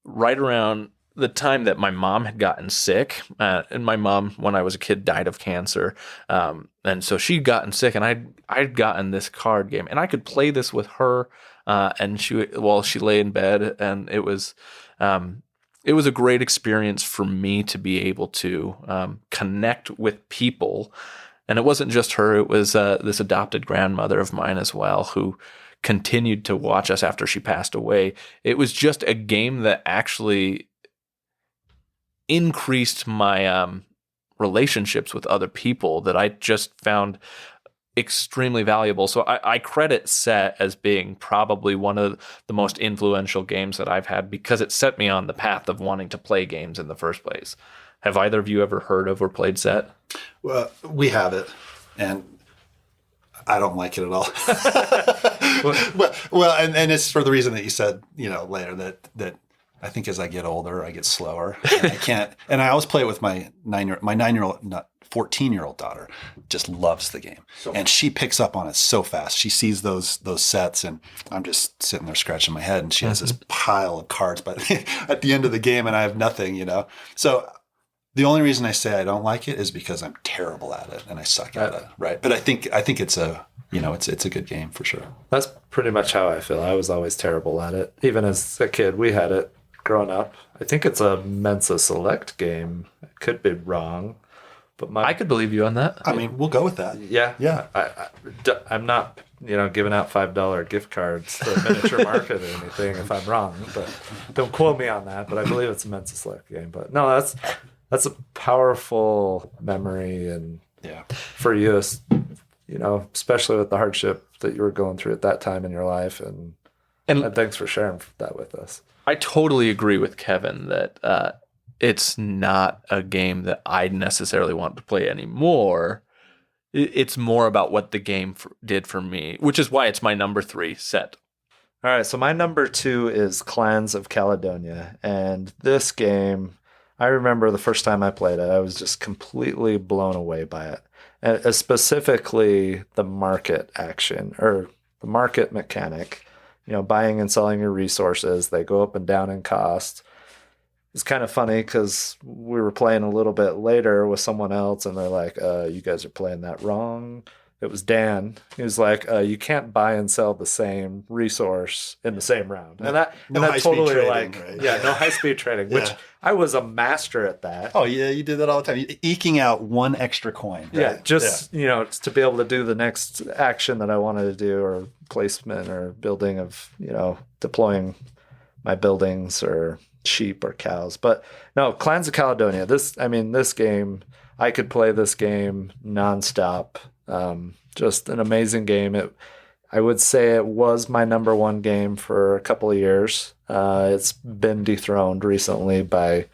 right around the time that my mom had gotten sick, and my mom, when I was a kid, died of cancer, and so she'd gotten sick, and I'd gotten this card game, and I could play this with her, and while she lay in bed, and it was a great experience for me to be able to connect with people, and it wasn't just her; it was this adopted grandmother of mine as well, who continued to watch us after she passed away. It was just a game that actually increased my relationships with other people that I just found extremely valuable. So I credit Set as being probably one of the most influential games that I've had, because it set me on the path of wanting to play games in the first place. Have either of you ever heard of or played Set? Well, we have it, and I don't like it at all. well, and it's for the reason that you said, later, that I think as I get older, I get slower. And I can't. And I always play it with my 9-year-old, not 14-year-old daughter, just loves the game, and she picks up on it so fast. She sees those sets, and I'm just sitting there scratching my head, and she has this pile of cards, but at the end of the game, and I have nothing, So the only reason I say I don't like it is because I'm terrible at it and I suck at it, right? But I think it's it's a good game for sure. That's pretty much how I feel. I was always terrible at it. Even as a kid, we had it growing up. I think it's a Mensa Select game. I could be wrong, but I could believe you on that. I mean, we'll go with that. Yeah. I'm not, giving out $5 gift cards to Miniature Market or anything if I'm wrong, but don't quote me on that. But I believe it's a Mensa Select game. But no, that's a powerful memory, and for you, especially with the hardship that you were going through at that time in your life, and thanks for sharing that with us. I totally agree with Kevin that it's not a game that I necessarily want to play anymore. It's more about what the game did for me, which is why it's my number 3 Set. All right, so my number 2 is Clans of Caledonia, and this game, I remember the first time I played it, I was just completely blown away by it. And specifically the market action, or the market mechanic, buying and selling your resources. They go up and down in cost. It's kind of funny because we were playing a little bit later with someone else, and they're like, you guys are playing that wrong. It was Dan. He was like, you can't buy and sell the same resource in the same round. And that totally trading, right? No high-speed trading, which I was a master at that. Oh, yeah, you did that all the time. Eking out one extra coin. Right? Yeah, to be able to do the next action that I wanted to do, or placement or building of, deploying my buildings or sheep or cows. But no, Clans of Caledonia, this game, I could play this game nonstop. Just an amazing game. I would say it was my number 1 game for a couple of years. It's been dethroned recently by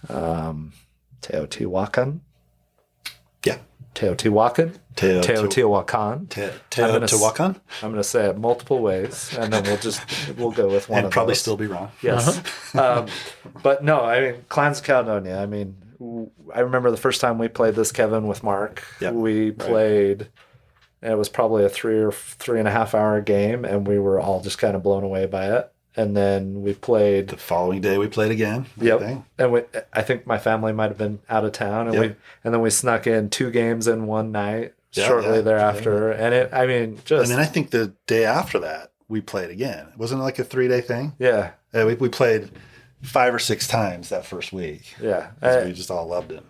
Teotihuacan. Yeah. Teotihuacan. Teotihuacan. I'm going to say it multiple ways, and then we'll go with one and of probably those. Still be wrong. Yes. But no, Clans of Caledonia, I remember the first time we played this, Kevin, with Mark. Yep. We played, and it was probably a 3 or 3.5 hour game, and we were all just kind of blown away by it. And then we played the following day. We played again. Yep. And I think my family might have been out of town, and then we snuck in 2 games in one night shortly thereafter. And and then I think the day after that we played again. Wasn't it like a 3-day thing? Yeah. We played 5 or 6 times that first week. Yeah. We just all loved it.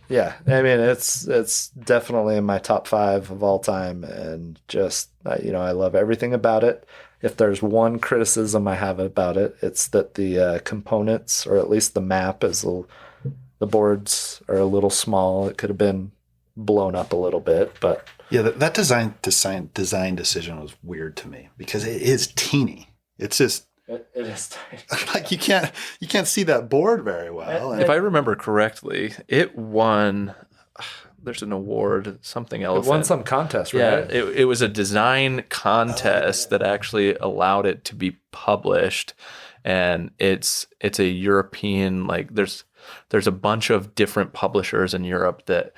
Yeah. It's definitely in my top 5 of all time. And just, I love everything about it. If there's one criticism I have about it, it's that the components, or at least the map, the boards are a little small. It could have been blown up a little bit, but yeah, that design decision was weird to me, because it is teeny. It's just it is tiny. Like you can't see that board very well. If I remember correctly, it won. There's an award, something else. It won some contest, right? Yeah, it was a design contest that actually allowed it to be published, and it's a European, there's a bunch of different publishers in Europe that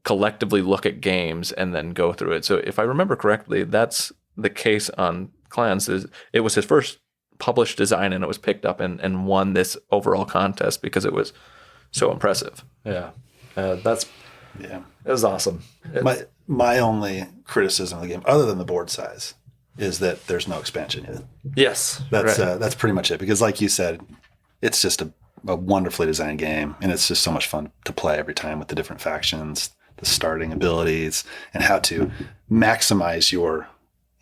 collectively look at games and then go through it. So if I remember correctly, that's the case on Clans. It was his first published design, and it was picked up and won this overall contest because it was so impressive. Yeah. It was awesome. My only criticism of the game, other than the board size, is that there's no expansion yet. Yes. That's pretty much it. Because like you said, it's just a wonderfully designed game, and it's just so much fun to play every time with the different factions, the starting abilities, and how to maximize your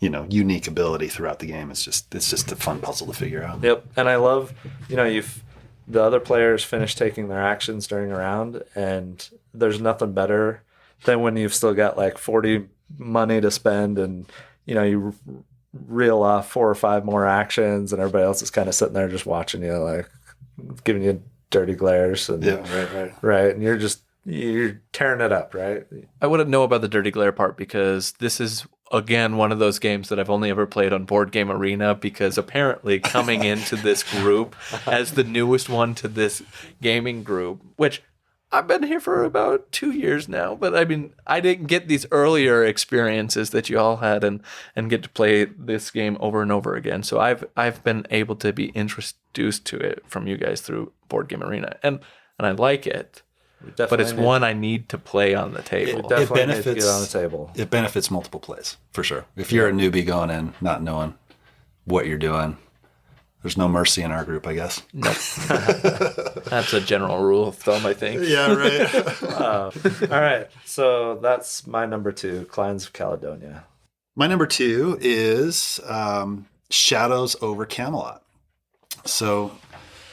unique ability throughout the game. It's just a fun puzzle to figure out. Yep. And I love, the other players finish taking their actions during a round, and there's nothing better than when you've still got like 40 money to spend, and you reel off 4 or 5 more actions, and everybody else is kind of sitting there just watching you, like giving you dirty glares. And, right. And you're tearing it up, right? I wouldn't know about the dirty glare part because this is, again, one of those games that I've only ever played on Board Game Arena, because apparently coming into this group as the newest one to this gaming group, which I've been here for about 2 years now, but I mean, I didn't get these earlier experiences that you all had and get to play this game over and over again. So I've been able to be introduced to it from you guys through Board Game Arena, and I like it. But it's one I need to play on the table. It benefits to get on the table. It benefits multiple plays, for sure. If you're a newbie going in, not knowing what you're doing, there's no mercy in our group, I guess. Nope. That's a general rule of thumb, I think. Yeah, right. All right. So that's my number 2, Clans of Caledonia. My number 2 is Shadows over Camelot. So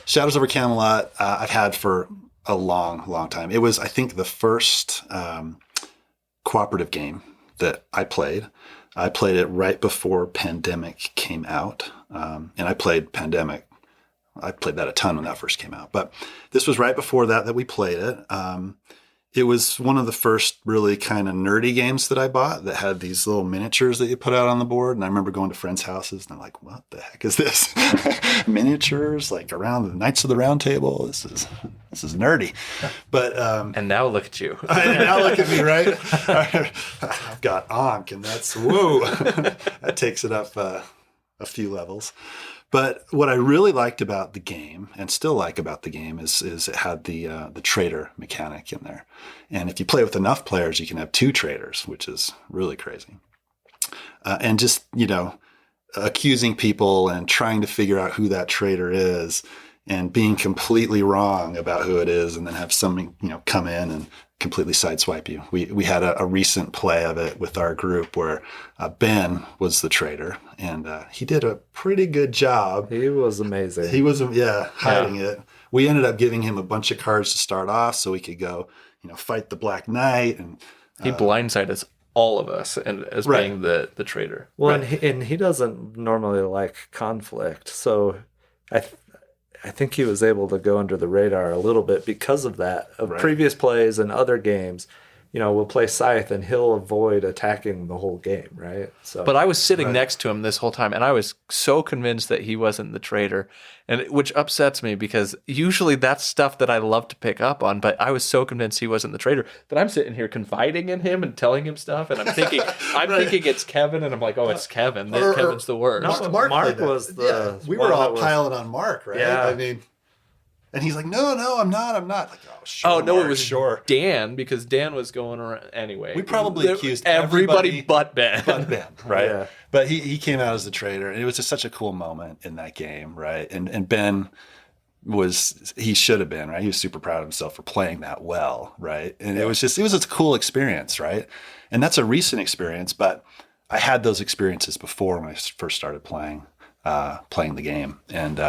Shadows over Camelot, I've had for a long time. It was, I think, the first cooperative game that I played. I played it right before Pandemic came out, and I played Pandemic. I played that a ton when that first came out, but this was right before that we played it. It was one of the first really kind of nerdy games that I bought that had these little miniatures that you put out on the board. And I remember going to friends' houses and I'm like, what the heck is this? Miniatures, like around the Knights of the Round Table. This is nerdy. But and now look at you. Now look at me, right? I've got Ankh, and that's whoa. That takes it up a few levels. But what I really liked about the game, and still like about the game, is it had the trader mechanic in there. And if you play with enough players, you can have 2 traders, which is really crazy. And just, accusing people and trying to figure out who that trader is and being completely wrong about who it is, and then have something, come in and completely sideswipe you. We had a recent play of it with our group where Ben was the trader, and he did a pretty good job. He was amazing. He was, hiding it. We ended up giving him a bunch of cards to start off so we could go, fight the Black Knight. And he blindsided us, all of us, and as being the trader. Well, and he doesn't normally like conflict, so I think he was able to go under the radar a little bit because of that. Of previous plays and other games, we'll play Scythe and he'll avoid attacking the whole game, right? So, but I was sitting next to him this whole time, and I was so convinced that he wasn't the traitor, which upsets me because usually that's stuff that I love to pick up on. But I was so convinced he wasn't the traitor that I'm sitting here confiding in him and telling him stuff, and I'm thinking, thinking it's Kevin, and I'm like, oh, it's Kevin. Kevin's the worst. No, Mark was the. We were all piling on Mark, right? Yeah. I mean. And he's like, no, I'm not. Like, oh, sure. Oh, no, Mark, it was sure. Dan, because Dan was going around anyway. We probably accused everybody but Ben. Right? Yeah. But he came out as the traitor, and it was just such a cool moment in that game, right? And Ben he should have been, right? He was super proud of himself for playing that well, right? And it was a cool experience, right? And that's a recent experience, but I had those experiences before when I first started playing the game. And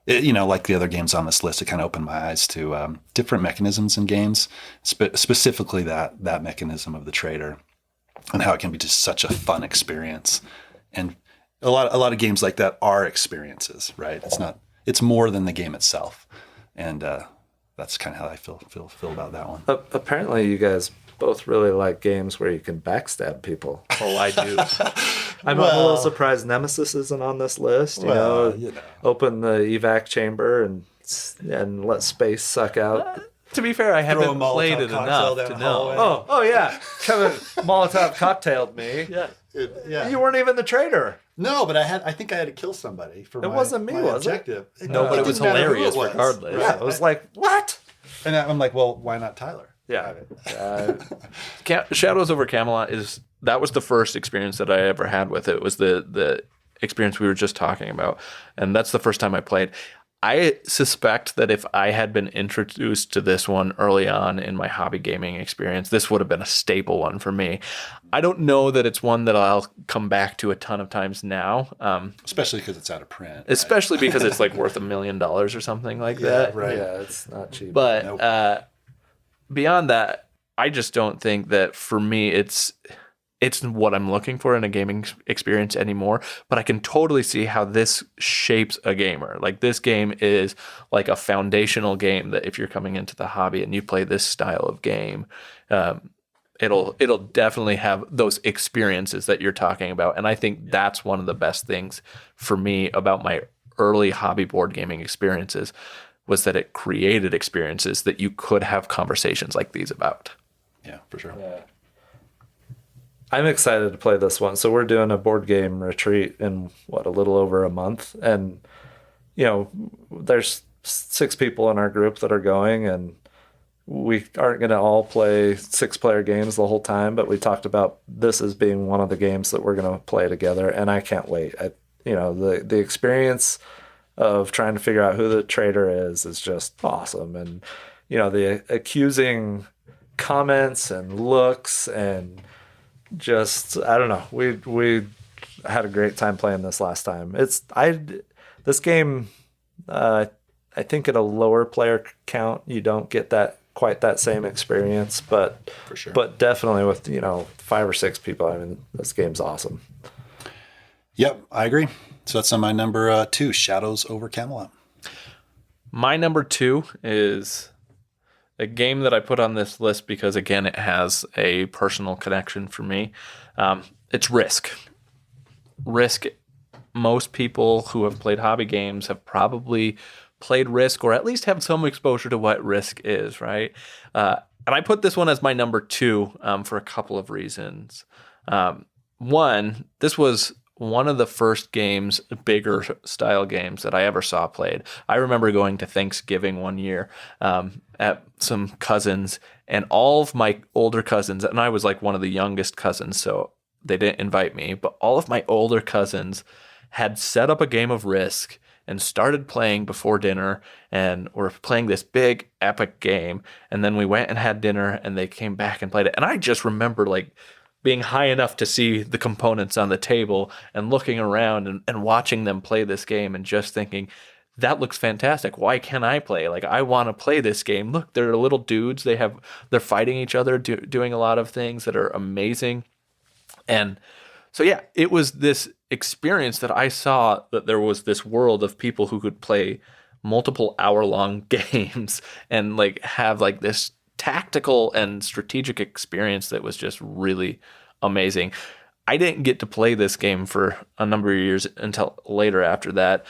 like the other games on this list, it kind of opened my eyes to different mechanisms in games, specifically that mechanism of the trader, and how it can be just such a fun experience. And a lot of games like that are experiences, right? It's more than the game itself, and that's kind of how I feel about that one. Apparently, you guys both really like games where you can backstab people. Oh, I do. I'm a little surprised Nemesis isn't on this list. Open the evac chamber and let space suck out. To be fair, I Throw a haven't played Molotov it cocktail enough down to the know. hallway. Oh yeah. Kevin Molotov cocktailed me. Yeah. Yeah. You weren't even the traitor. No, but I think I had to kill somebody for It wasn't me, my was it? objective. No, but it was didn't matter who hilarious it was. regardless. Yeah, I was like, what? And I'm like, well, why not Tyler? Yeah. Shadows over Camelot that was the first experience that I ever had with it. It was the experience we were just talking about, and that's the first time I played. I suspect that if I had been introduced to this one early on in my hobby gaming experience, this would have been a staple one for me. I don't know that it's one that I'll come back to a ton of times now. Especially because it's out of print. Especially because it's like worth $1 million or something like that. Right. Yeah, it's not cheap. But Nope. Beyond that, I just don't think that for me it's what I'm looking for in a gaming experience anymore. But I can totally see how this shapes a gamer. Like this game is like a foundational game that if you're coming into the hobby and you play this style of game, it'll definitely have those experiences that you're talking about. And I think that's one of the best things for me about my early hobby board gaming experiences was that it created experiences that you could have conversations like these about. Yeah, for sure. Yeah. I'm excited to play this one. So we're doing a board game retreat in a little over a month. And, there's 6 people in our group that are going, and we aren't going to all play 6-player games the whole time, but we talked about this as being one of the games that we're going to play together. And I can't wait. The experience of trying to figure out who the traitor is just awesome. And, the accusing comments and looks and just, I don't know. We had a great time playing this last time. This game, I think at a lower player count, you don't get quite that same experience, but For sure. But definitely with 5 or 6 people, I mean, this game's awesome. Yep, I agree. So that's on my number 2, Shadows over Camelot. My number 2 is a game that I put on this list because, again, it has a personal connection for me. It's Risk. Risk, most people who have played hobby games have probably played Risk or at least have some exposure to what Risk is, right? And I put this one as my number 2 for a couple of reasons. One, this was one of the first games, bigger style games that I ever saw played. I remember going to Thanksgiving one year at some cousins, and all of my older cousins, and I was like one of the youngest cousins, so they didn't invite me, but all of my older cousins had set up a game of Risk and started playing before dinner, and were playing this big epic game. And then we went and had dinner, and they came back and played it. And I just remember like being high enough to see the components on the table and looking around and watching them play this game and just thinking, that looks fantastic. Why can't I play? Like, I want to play this game. Look, they're little dudes. They're fighting each other, doing a lot of things that are amazing. And so, yeah, it was this experience that I saw that there was this world of people who could play multiple hour-long games and like have like this tactical and strategic experience that was just really amazing. I didn't get to play this game for a number of years until later after that.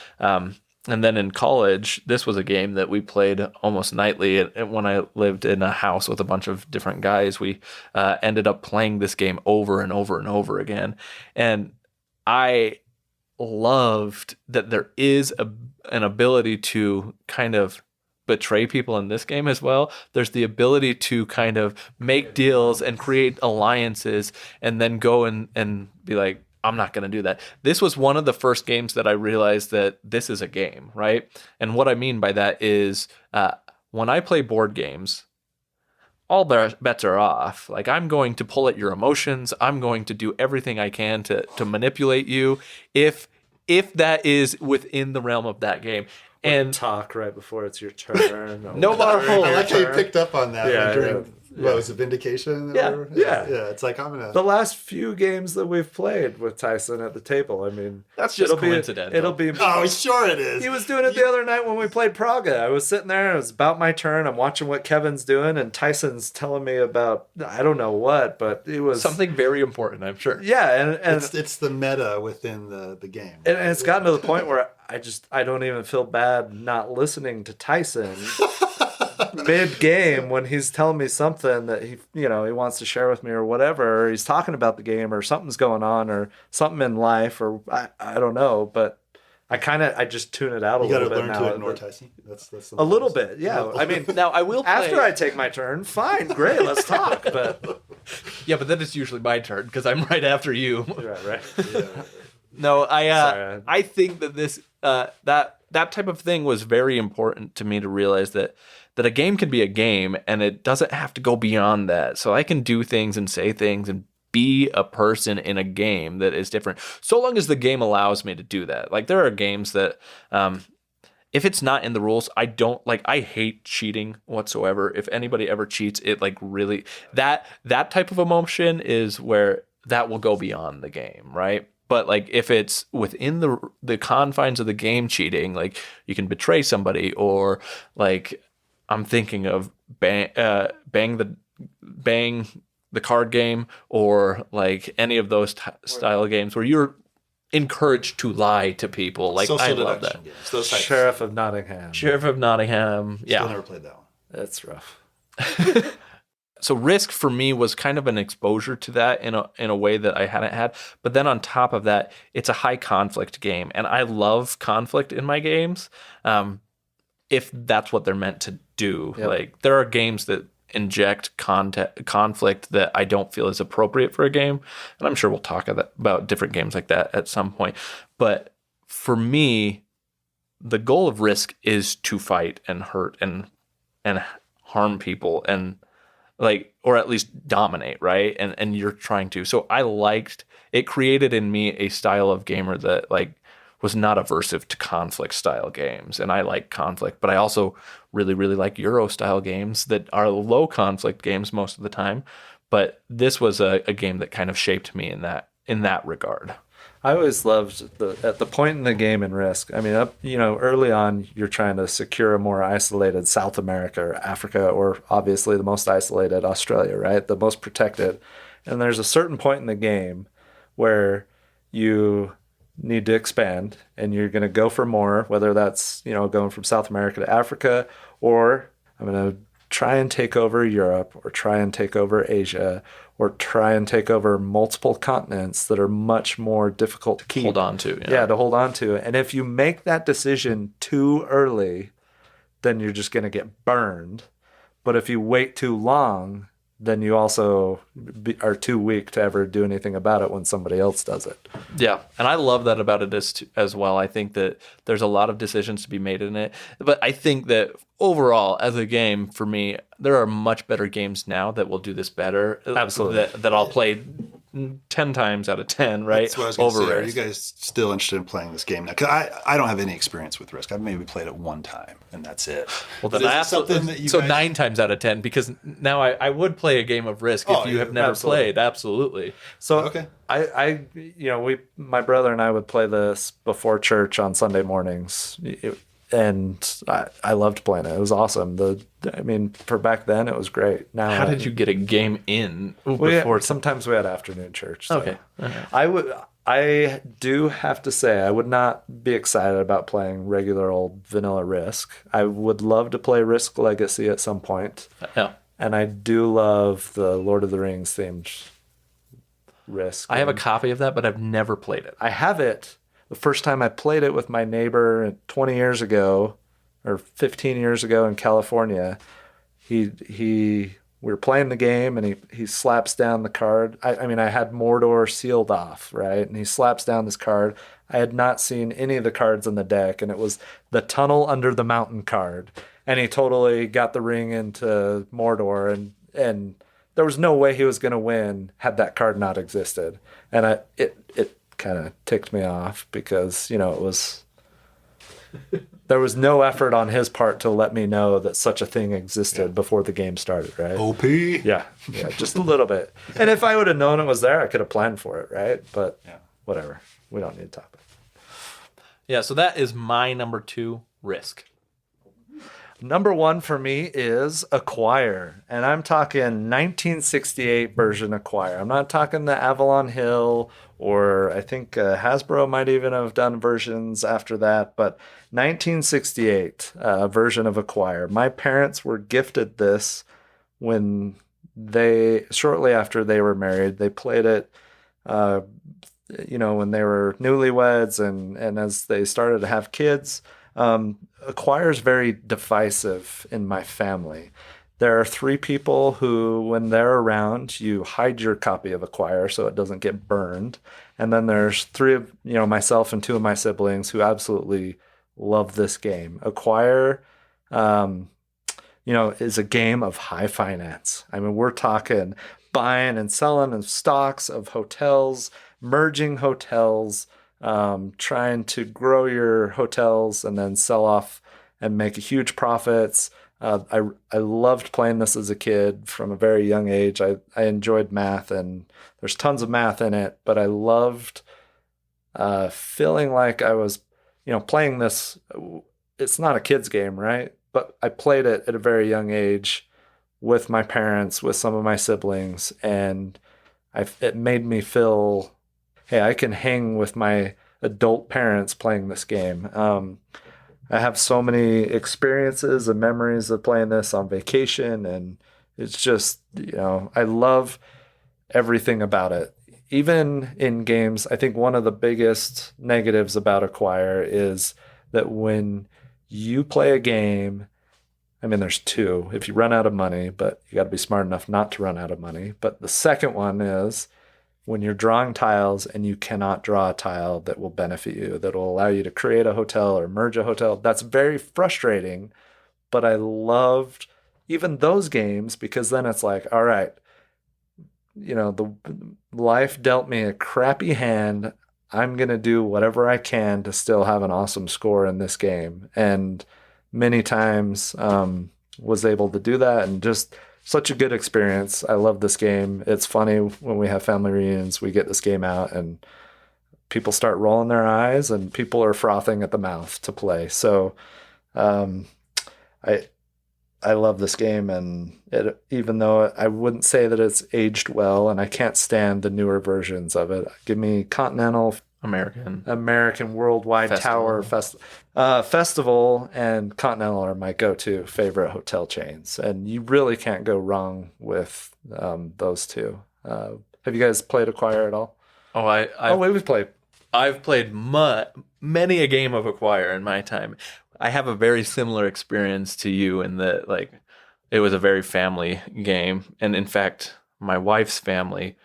And then in college, this was a game that we played almost nightly. And when I lived in a house with a bunch of different guys, we ended up playing this game over and over and over again. And I loved that there is an ability to kind of betray people in this game as well. There's the ability to kind of make deals and create alliances and then go and be like, I'm not going to do that. This was one of the first games that I realized that this is a game, right? And what I mean by that is when I play board games, all bets are off. Like, I'm going to pull at your emotions. I'm going to do everything I can to manipulate you if that is within the realm of that game. And talk right before it's your turn. No matter I like how you picked up on that during what was it, Vindication? Yeah. It's like, I'm gonna. The last few games that we've played with Tyson at the table, I mean, that's just coincidental. It'll be. Oh, sure it is. He was doing it the other night when we played Praga. I was sitting there, and it was about my turn. I'm watching what Kevin's doing, and Tyson's telling me about I don't know what, but it was something very important, I'm sure. Yeah, and it's the meta within the game, and it's gotten to the point where I don't even feel bad not listening to Tyson. mid-game when he's telling me something that he wants to share with me or whatever, or he's talking about the game or something's going on or something in life or I don't know, but I just tune it out a You got to little bit learn now. to ignore Tyson. That's A little bit, yeah. I mean, Now I will play... after I take my turn, fine, great, let's talk. But Yeah, but then it's usually my turn because I'm right after you. right. No, Sorry. I think that this that type of thing was very important to me to realize that a game can be a game and it doesn't have to go beyond that. So I can do things and say things and be a person in a game that is different, so long as the game allows me to do that. Like there are games that if it's not in the rules, I don't like. I hate cheating whatsoever. If anybody ever cheats, it like really that type of emotion is where that will go beyond the game, right? But like if it's within the confines of the game cheating, like you can betray somebody, or like I'm thinking of bang the card game, or like any of those style games where you're encouraged to lie to people. Like Social I love that. deduction games, those types. Sheriff of Nottingham. Sheriff of Nottingham. Still Yeah. never played that one. That's rough. So Risk for me was kind of an exposure to that in a way that I hadn't had. But then on top of that, it's a high conflict game, and I love conflict in my games. If that's what they're meant to do. Yep. Like there are games that inject conflict that I don't feel is appropriate for a game, and I'm sure we'll talk about different games like that at some point. But for me, the goal of Risk is to fight and hurt and harm people and like, or at least dominate, right? And you're trying to. So I liked it. Created in me a style of gamer that like was not aversive to conflict style games, and I like conflict, but I also really like Euro style games that are low conflict games most of the time. But this was a game that kind of shaped me in that regard. I always loved at the point in the game in Risk. I mean, early on, you're trying to secure a more isolated South America or Africa, or obviously the most isolated Australia, right? The most protected. And there's a certain point in the game where you need to expand and you're going to go for more, whether that's, going from South America to Africa, or I'm going to try and take over Europe, or try and take over Asia, or try and take over multiple continents that are much more difficult to keep. Hold on to. Yeah, to hold on to. And if you make that decision too early, then you're just going to get burned. But if you wait too long, then you also are too weak to ever do anything about it when somebody else does it. Yeah, and I love that about it as well. I think that there's a lot of decisions to be made in it. But I think that overall, as a game, for me, there are much better games now that will do this better. Absolutely. That I'll play 10 times out of 10, right? That's what I was going to say. Are you Risk. guys still interested in playing this game now? Because I don't have any experience with Risk. I've maybe played it one time, and that's it. Well, then Is I this something that you so guys... 9 times out of 10, because now I would play a game of Risk if you have never absolutely. played. Absolutely. So Okay. my brother and I would play this before church on Sunday mornings, and I loved playing it. It was awesome. For back then, it was great. Now, How did you get a game in before? Sometimes we had afternoon church. So. Okay. I do have to say, I would not be excited about playing regular old vanilla Risk. I would love to play Risk Legacy at some point. Yeah. And I do love the Lord of the Rings themed Risk. I have a copy of that, but I've never played it. I have it. The first time I played it with my neighbor 20 years ago, or 15 years ago in California, we were playing the game and he slaps down the card. I had Mordor sealed off, right? And he slaps down this card. I had not seen any of the cards in the deck, and it was the Tunnel Under the Mountain card. And he totally got the ring into Mordor, and there was no way he was going to win had that card not existed. And it kind of ticked me off because, there was no effort on his part to let me know that such a thing existed before the game started, right? OP. Yeah, just a little bit. And if I would have known it was there, I could have planned for it, right? But whatever. We don't need to talk about it. Yeah, so that is my number 2, Risk. Number one for me is Acquire, and I'm talking 1968 version Acquire. I'm not talking the Avalon Hill, or I think Hasbro might even have done versions after that, but 1968 version of Acquire. My parents were gifted this when shortly after they were married. They played it, when they were newlyweds and as they started to have kids. Acquire is very divisive in my family. There are three people who, when they're around, you hide your copy of Acquire so it doesn't get burned. And then there's three of, myself and two of my siblings who absolutely love this game. Acquire, is a game of high finance. I mean, we're talking buying and selling of stocks of hotels, merging hotels, trying to grow your hotels and then sell off and make huge profits. I loved playing this as a kid from a very young age. I enjoyed math, and there's tons of math in it, but I loved feeling like I was, playing this. It's not a kid's game, right? But I played it at a very young age with my parents, with some of my siblings, and it made me feel, hey, I can hang with my adult parents playing this game. I have so many experiences and memories of playing this on vacation, and it's just, I love everything about it. Even in games, I think one of the biggest negatives about Acquire is that when you play a game, I mean, there's two. If you run out of money, but you got to be smart enough not to run out of money. But the second one is when you're drawing tiles and you cannot draw a tile that will benefit you, that will allow you to create a hotel or merge a hotel. That's very frustrating, but I loved even those games because then it's like, all right, the life dealt me a crappy hand. I'm going to do whatever I can to still have an awesome score in this game. And many times was able to do that, and just such a good experience. I love this game. It's funny when we have family reunions, we get this game out and people start rolling their eyes and people are frothing at the mouth to play. So I love this game, and even though I wouldn't say that it's aged well, and I can't stand the newer versions of it. Give me Continental, American Worldwide Festival. Tower Festival and Continental are my go-to favorite hotel chains, and you really can't go wrong with those two. Have you guys played Acquire at all? We've played. I've played many a game of Acquire in my time. I have a very similar experience to you in that, like, it was a very family game, and in fact, my wife's family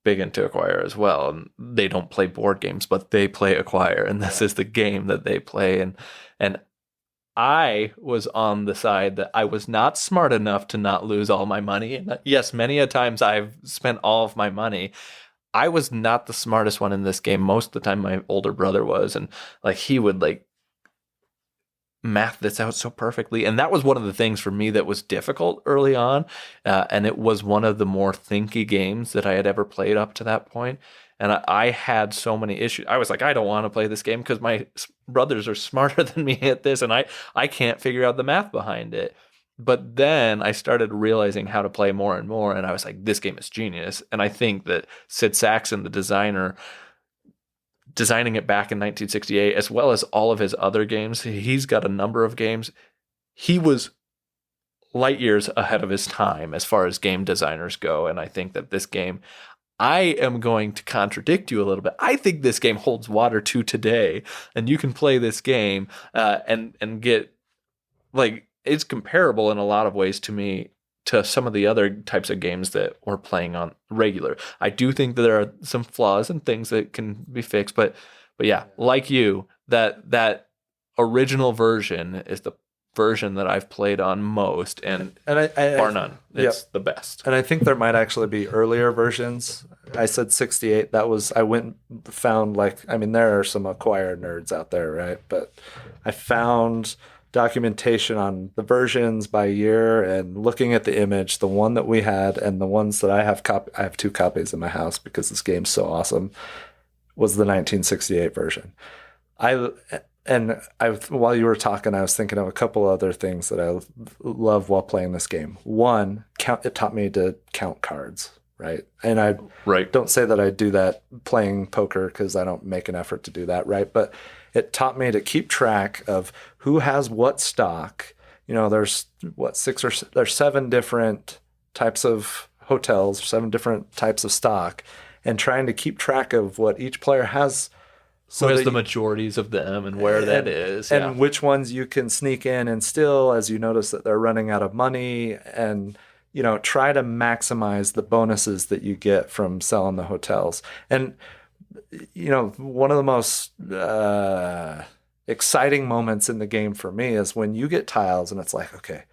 big into Acquire as well, and they don't play board games, but they play Acquire, and this is the game that they play. And I was on the side that I was not smart enough to not lose all my money. And yes, many a times I've spent all of my money. I was not the smartest one in this game. Most of the time, my older brother was, and like he would like math this out so perfectly. And that was one of the things for me that was difficult early on. And it was one of the more thinky games that I had ever played up to that point. And I had so many issues. I was like, I don't want to play this game because my brothers are smarter than me at this. And I can't figure out the math behind it. But then I started realizing how to play more and more. And I was like, this game is genius. And I think that Sid Sackson, the designer, designing it back in 1968, as well as all of his other games. He's got a number of games. He was light years ahead of his time as far as game designers go. And I think that this game, I am going to contradict you a little bit. I think this game holds water to today, and you can play this game and get, like, it's comparable in a lot of ways to me to some of the other types of games that we're playing on regular. I do think that there are some flaws and things that can be fixed, but yeah, like you, that original version is the version that I've played on most, and I bar none, it's the best. And I think there might actually be earlier versions. I said 68. I went and found, there are some Acquire nerds out there, right? But I found documentation on the versions by year, and looking at the image, the one that we had and the ones that I have I have 2 copies in my house because this game's so awesome, was the 1968 version. And while you were talking, I was thinking of a couple other things that I love while playing this game. One, it taught me to count cards, right? And I don't say that I do that playing poker because I don't make an effort to do that, right? But it taught me to keep track of who has what stock. There's there's 7 different types of hotels, 7 different types of stock, and trying to keep track of what each player has. So who has the majorities of them and where that is. And which ones you can sneak in and steal as you notice that they're running out of money, and, try to maximize the bonuses that you get from selling the hotels. And, one of the most exciting moments in the game for me is when you get tiles and it's like, okay,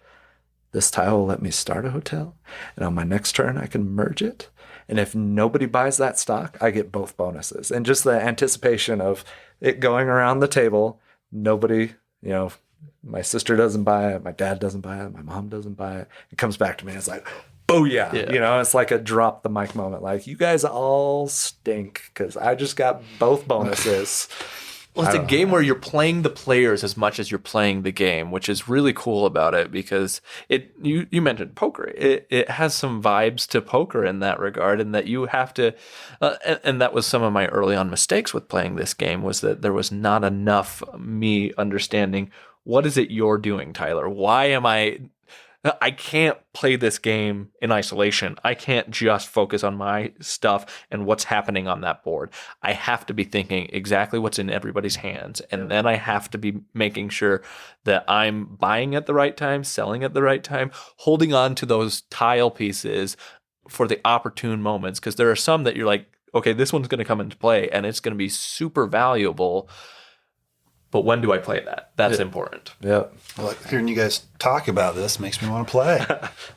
this tile will let me start a hotel, and on my next turn I can merge it. And if nobody buys that stock, I get both bonuses. And just the anticipation of it going around the table, nobody, my sister doesn't buy it, my dad doesn't buy it, my mom doesn't buy it. It comes back to me. It's like, booyah. It's like a drop the mic moment. Like, you guys all stink because I just got both bonuses. Well, it's a game where you're playing the players as much as you're playing the game, which is really cool about it because you mentioned poker. It has some vibes to poker in that regard, and that you have to, and that was some of my early on mistakes with playing this game, was that there was not enough me understanding what is it you're doing, Tyler? Why am I can't play this game in isolation. I can't just focus on my stuff and what's happening on that board. I have to be thinking exactly what's in everybody's hands. And then I have to be making sure that I'm buying at the right time, selling at the right time, holding on to those tile pieces for the opportune moments. Because there are some that you're like, okay, this one's going to come into play and it's going to be super valuable. But when do I play that? That's important. Yeah. Well, hearing you guys talk about this makes me want to play.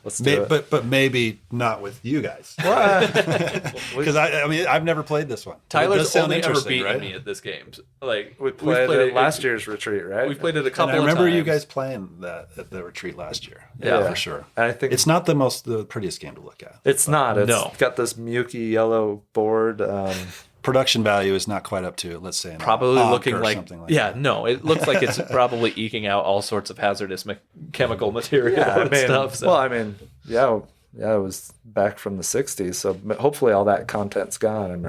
Let's do it. But maybe not with you guys. Because I've never played this one. Tyler's only ever beaten me at this game. Like we played it last year's retreat, right? We've played it a couple of times. I remember you guys playing that at the retreat last year. Yeah, for sure. And I think it's not the prettiest game to look at. It's not. It's got this muky yellow board. Production value is not quite up to, let's say, probably looking like something like that. No, it looks like it's probably eking out all sorts of hazardous chemical material and stuff. So. Well, it was back from the 60s, so hopefully all that content's gone.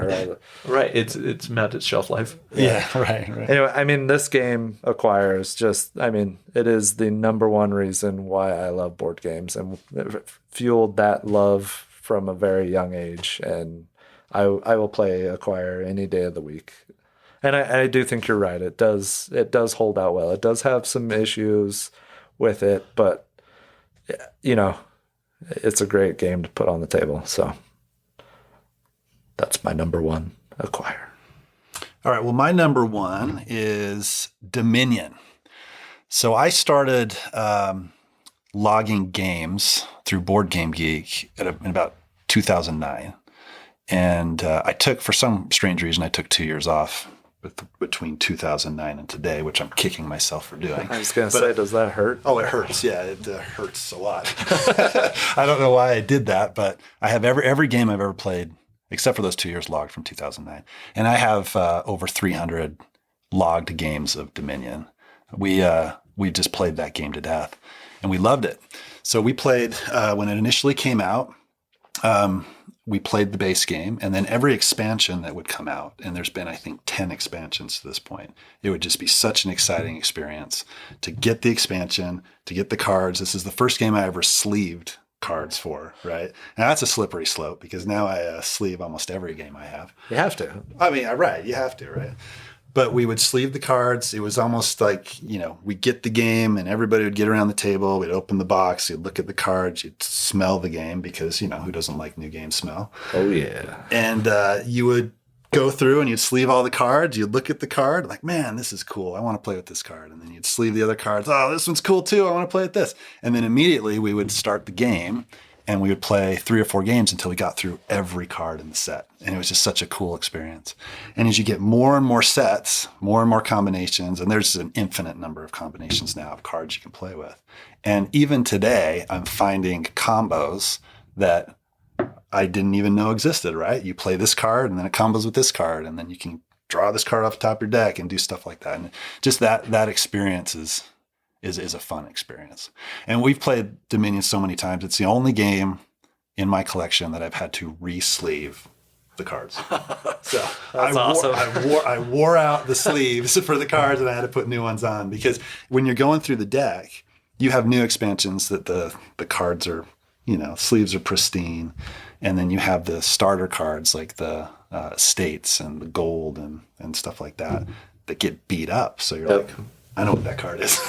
Right, it's met its shelf life. Yeah, right. Anyway, this game acquires it is the number one reason why I love board games, and it fueled that love from a very young age, and I will play Acquire any day of the week. And I do think you're right. It does hold out well. It does have some issues with it, but it's a great game to put on the table. So that's my number one, Acquire. All right. Well, my number one is Dominion. So I started logging games through Board Game Geek in about 2009. And for some strange reason, I took 2 years off between 2009 and today, which I'm kicking myself for doing. I was going to say, does that hurt? Oh, it hurts. Yeah, it hurts a lot. I don't know why I did that, but I have every game I've ever played, except for those 2 years logged from 2009. And I have over 300 logged games of Dominion. We just played that game to death, and we loved it. So we played, when it initially came out, we played the base game, and then every expansion that would come out, and there's been, I think, 10 expansions to this point. It would just be such an exciting experience to get the expansion, to get the cards. This is the first game I ever sleeved cards for, right? And that's a slippery slope because now I sleeve almost every game I have. You have to. Right. You have to, right? But we would sleeve the cards. It was almost like, we'd get the game and everybody would get around the table. We'd open the box. You'd look at the cards. You'd smell the game because, who doesn't like new game smell? Oh, yeah. And you would go through and you'd sleeve all the cards. You'd look at the card like, man, this is cool. I want to play with this card. And then you'd sleeve the other cards. Oh, this one's cool too. I want to play with this. And then immediately we would start the game. And we would play 3 or 4 games until we got through every card in the set. And it was just such a cool experience. And as you get more and more sets, more and more combinations, and there's an infinite number of combinations now of cards you can play with. And even today, I'm finding combos that I didn't even know existed, right? You play this card and then it combos with this card and then you can draw this card off the top of your deck and do stuff like that. And just that experience is a fun experience. And we've played Dominion so many times. It's the only game in my collection that I've had to re-sleeve the cards. So awesome. I wore out the sleeves for the cards and I had to put new ones on, because when you're going through the deck, you have new expansions that the cards are, sleeves are pristine. And then you have the starter cards like the estates and the gold and stuff like that get beat up. So you're like, I know what that card is.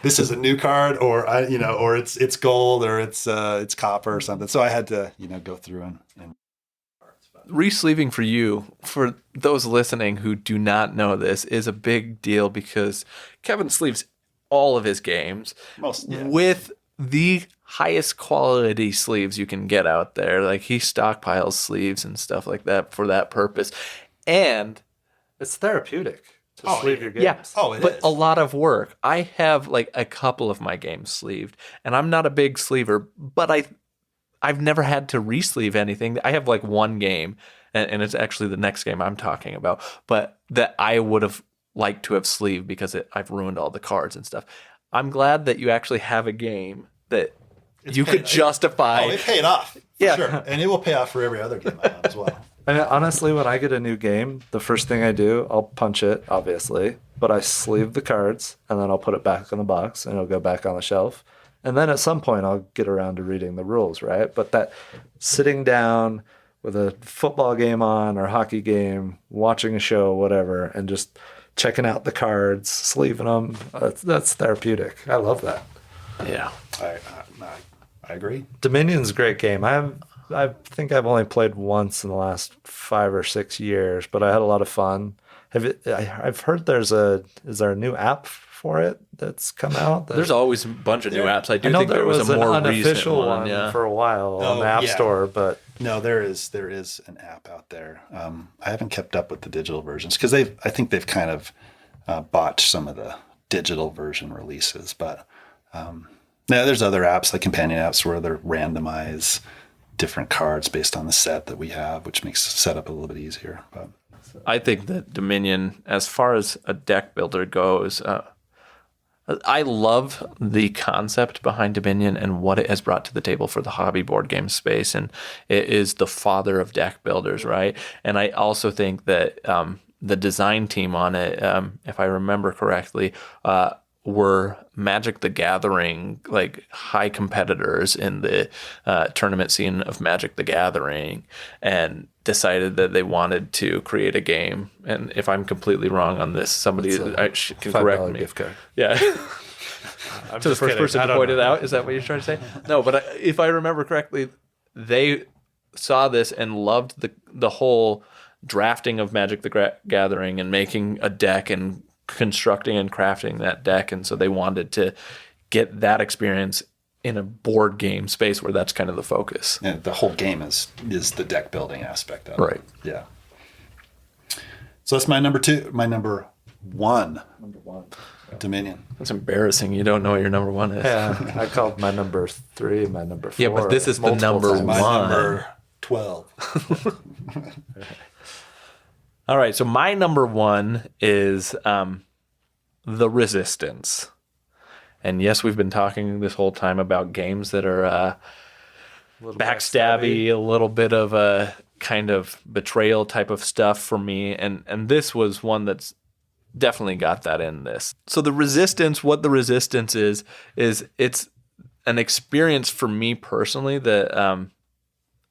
This is a new card, or or it's gold, or it's copper or something. So I had to, go through and Resleeving for you, for those listening who do not know this, is a big deal because Kevin sleeves all of his games with the highest quality sleeves you can get out there. Like, he stockpiles sleeves and stuff like that for that purpose. And it's therapeutic to sleeve your games. yeah, but is a lot of work. I have like a couple of my games sleeved, and I'm not a big sleever, but I've never had to re-sleeve anything. I have like one game, and it's actually the next game I'm talking about, but that I would have liked to have sleeved because I've ruined all the cards and stuff. I'm glad that you actually have a game that you could justify. It paid off. For sure. And it will pay off for every other game I have as well. I mean, honestly, when I get a new game, the first thing I do, I'll punch it, obviously, but I sleeve the cards, and then I'll put it back in the box, and it'll go back on the shelf. And then at some point, I'll get around to reading the rules, right? But that sitting down with a football game on or hockey game, watching a show, whatever, and just checking out the cards, sleeving them, that's therapeutic. I love that. Yeah. I agree. Dominion's a great game. I think I've only played once in the last 5 or 6 years, but I had a lot of fun. I've heard is there a new app for it that's come out? There's always a bunch of new apps. I know think there was a more an unofficial recent one for a while on the App Store, but no, there is an app out there. I haven't kept up with the digital versions because I think they've kind of botched some of the digital version releases. But there's other apps like companion apps where they randomize different cards based on the set that we have, which makes setup a little bit easier. But I think that Dominion, as far as a deck builder goes, I love the concept behind Dominion and what it has brought to the table for the hobby board game space. And it is the father of deck builders, right? And I also think that the design team on it, if I remember correctly, were Magic the Gathering, like high competitors in the tournament scene of Magic the Gathering, and decided that they wanted to create a game. And if I'm completely wrong on this, somebody can correct me. Gift card. Yeah. To the first person to point it out. Is that what you're trying to say? No, but if I remember correctly, they saw this and loved the whole drafting of Magic the Gathering and making a deck and constructing and crafting that deck. And so they wanted to get that experience in a board game space where that's kind of the focus. And the whole game is the deck building aspect of it. Right. Yeah. So that's my number 2. My number 1. Dominion. That's embarrassing. You don't know what your number 1 is. Yeah, I called my number 3 my number 4. Yeah, but this is the number times. 1. My number 12. All right, so my number 1 is The Resistance. And yes, we've been talking this whole time about games that are backstabby, a little bit of a kind of betrayal type of stuff for me. And this was one that's definitely got that in this. So The Resistance, what The Resistance is it's an experience for me personally that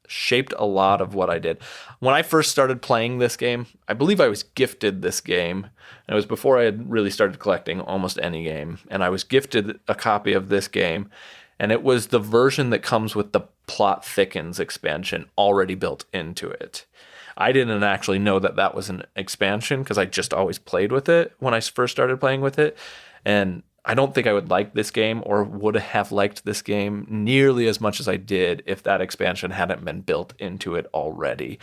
shaped a lot of what I did. When I first started playing this game, I believe I was gifted this game. And it was before I had really started collecting almost any game. And I was gifted a copy of this game. And it was the version that comes with the Plot Thickens expansion already built into it. I didn't actually know that was an expansion because I just always played with it when I first started playing with it. And I don't think I would like this game or would have liked this game nearly as much as I did if that expansion hadn't been built into it already.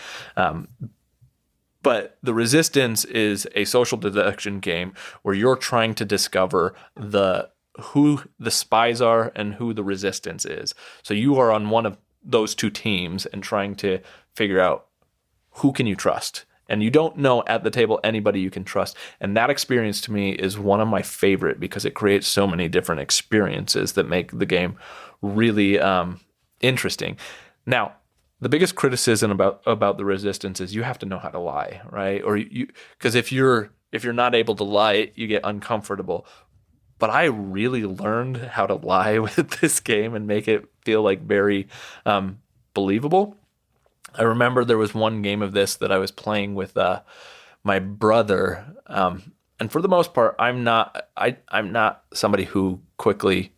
But The Resistance is a social deduction game where you're trying to discover who the spies are and who the resistance is. So you are on one of those two teams and trying to figure out who can you trust And you don't know at the table anybody you can trust. And that experience to me is one of my favorite because it creates so many different experiences that make the game really interesting. Now, the biggest criticism about the Resistance is you have to know how to lie, right? Or because if you're not able to lie, you get uncomfortable. But I really learned how to lie with this game and make it feel like very believable. I remember there was one game of this that I was playing with my brother, and for the most part, I'm not somebody who quickly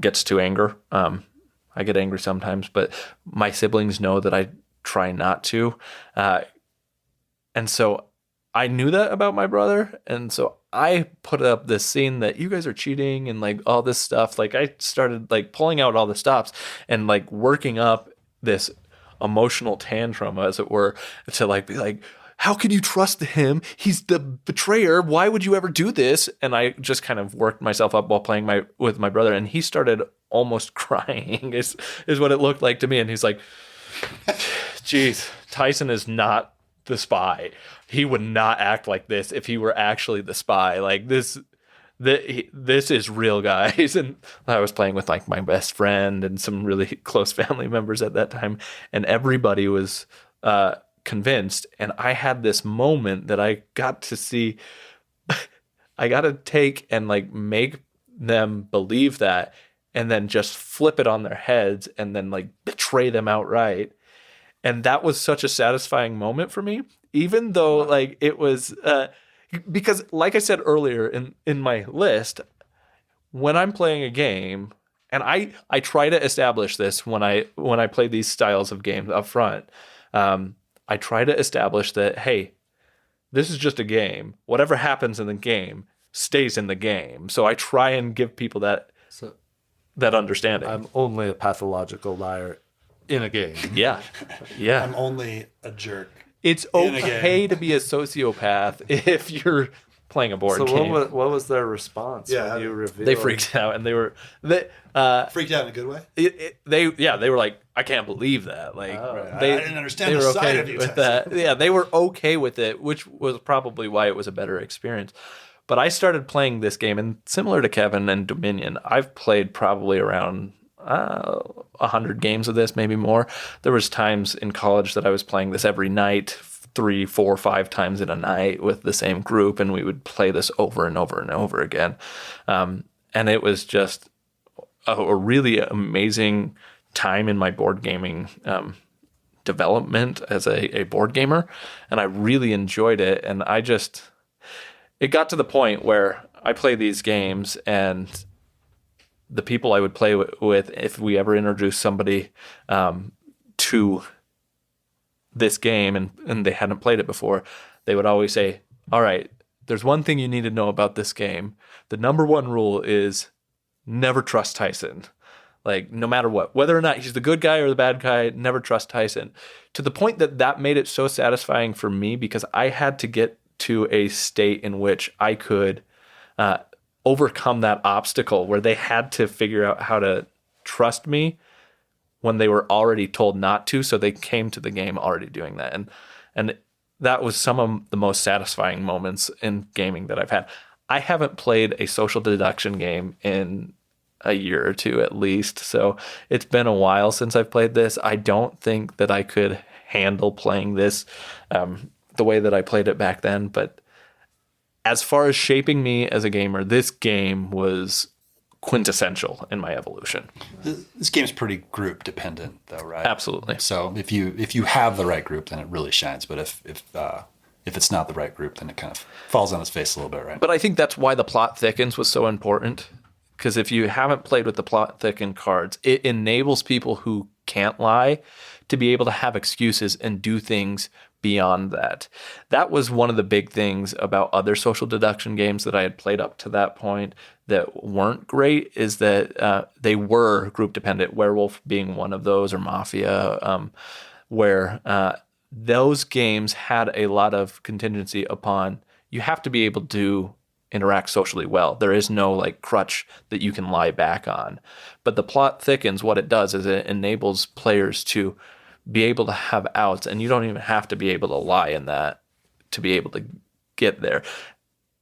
gets to anger. I get angry sometimes, but my siblings know that I try not to, and so I knew that about my brother, and so I put up this scene that you guys are cheating and like all this stuff. Like I started like pulling out all the stops and like working up this emotional tantrum, as it were, to like be like, how can you trust him? He's the betrayer. Why would you ever do this? And I just kind of worked myself up while playing with my brother, and he started almost crying is what it looked like to me. And he's like, geez, Tyson is not the spy. He would not act like this if he were actually the spy. Like this is real, guys. And I was playing with like my best friend and some really close family members at that time, and everybody was convinced. And I had this moment that I got to see. I got to take and like make them believe that, and then just flip it on their heads and then like betray them outright. And that was such a satisfying moment for me, even though like it was because like I said earlier in my list, when I'm playing a game, and I try to establish this when I play these styles of games up front, I try to establish that, hey, this is just a game. Whatever happens in the game stays in the game. So I try and give people that understanding. I'm only a pathological liar in a game. Yeah. Yeah. I'm only a jerk. It's okay to be a sociopath if you're playing a board game. So what was their response when you revealed? They freaked out, and they freaked out in a good way. They were like, I can't believe that. Like I didn't understand the side of you with that. Yeah, they were okay with it, which was probably why it was a better experience. But I started playing this game, and similar to Kevin and Dominion, I've played probably around 100 games of this, maybe more. There was times in college that I was playing this every night, 3, 4, 5 times in a night with the same group, and we would play this over and over and over again. And it was just a really amazing time in my board gaming development as a board gamer, and I really enjoyed it. And it got to the point where I play these games, and the people I would play with, if we ever introduced somebody to this game and they hadn't played it before, they would always say, all right, there's one thing you need to know about this game. The number one rule is never trust Tyson. Like, no matter what, whether or not he's the good guy or the bad guy, never trust Tyson. To the point that made it so satisfying for me, because I had to get to a state in which I could overcome that obstacle where they had to figure out how to trust me when they were already told not to. So they came to the game already doing that. And that was some of the most satisfying moments in gaming that I've had. I haven't played a social deduction game in a year or two at least. So it's been a while since I've played this. I don't think that I could handle playing this the way that I played it back then. But as far as shaping me as a gamer, this game was quintessential in my evolution. This game's pretty group dependent, though, right? Absolutely. So if you have the right group, then it really shines. But if it's not the right group, then it kind of falls on its face a little bit, right? But I think that's why the plot thickens was so important. Because if you haven't played with the plot thickened cards, it enables people who can't lie to be able to have excuses and do things beyond that. That was one of the big things about other social deduction games that I had played up to that point that weren't great, is that they were group dependent, Werewolf being one of those, or Mafia, where those games had a lot of contingency upon you have to be able to interact socially well. There is no like crutch that you can lie back on. But the plot thickens, what it does is it enables players to be able to have outs, and you don't even have to be able to lie in that to be able to get there.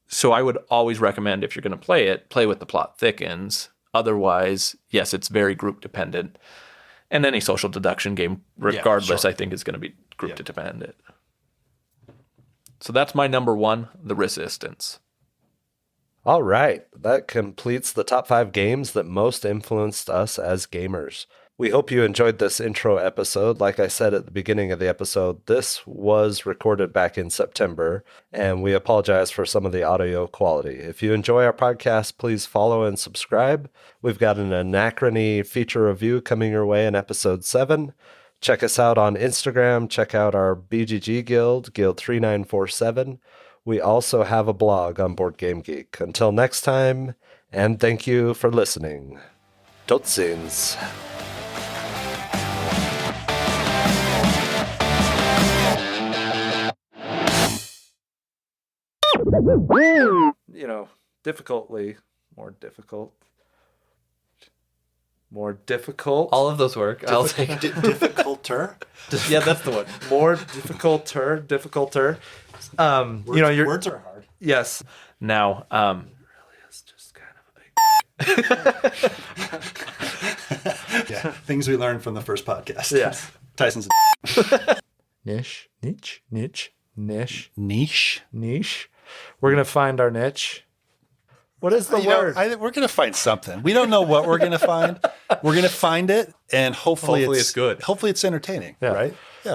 So I would always recommend, if you're going to play it, play with the plot thickens. Otherwise, yes, it's very group dependent. And any social deduction game, regardless, I think is going to be group dependent. So that's my number one, The Resistance. All right, that completes the top 5 games that most influenced us as gamers. We hope you enjoyed this intro episode. Like I said at the beginning of the episode, this was recorded back in September, and we apologize for some of the audio quality. If you enjoy our podcast, please follow and subscribe. We've got an Anachrony feature review coming your way in episode 7. Check us out on Instagram. Check out our BGG Guild, Guild 3947. We also have a blog on Board Game Geek. Until next time, and thank you for listening. Totsiens. You know, more difficult. All of those work. I'll take it. Difficulter. Yeah, that's the one. More difficulter. Words are hard. Yes. Now, It's just kind of a big. Yeah, things we learned from the first podcast. Yes. Tyson's Niche. niche. We're going to find our niche. What is the word? We're going to find something. We don't know what we're going to find. We're going to find it, and hopefully it's good. Hopefully it's entertaining, right? Yeah.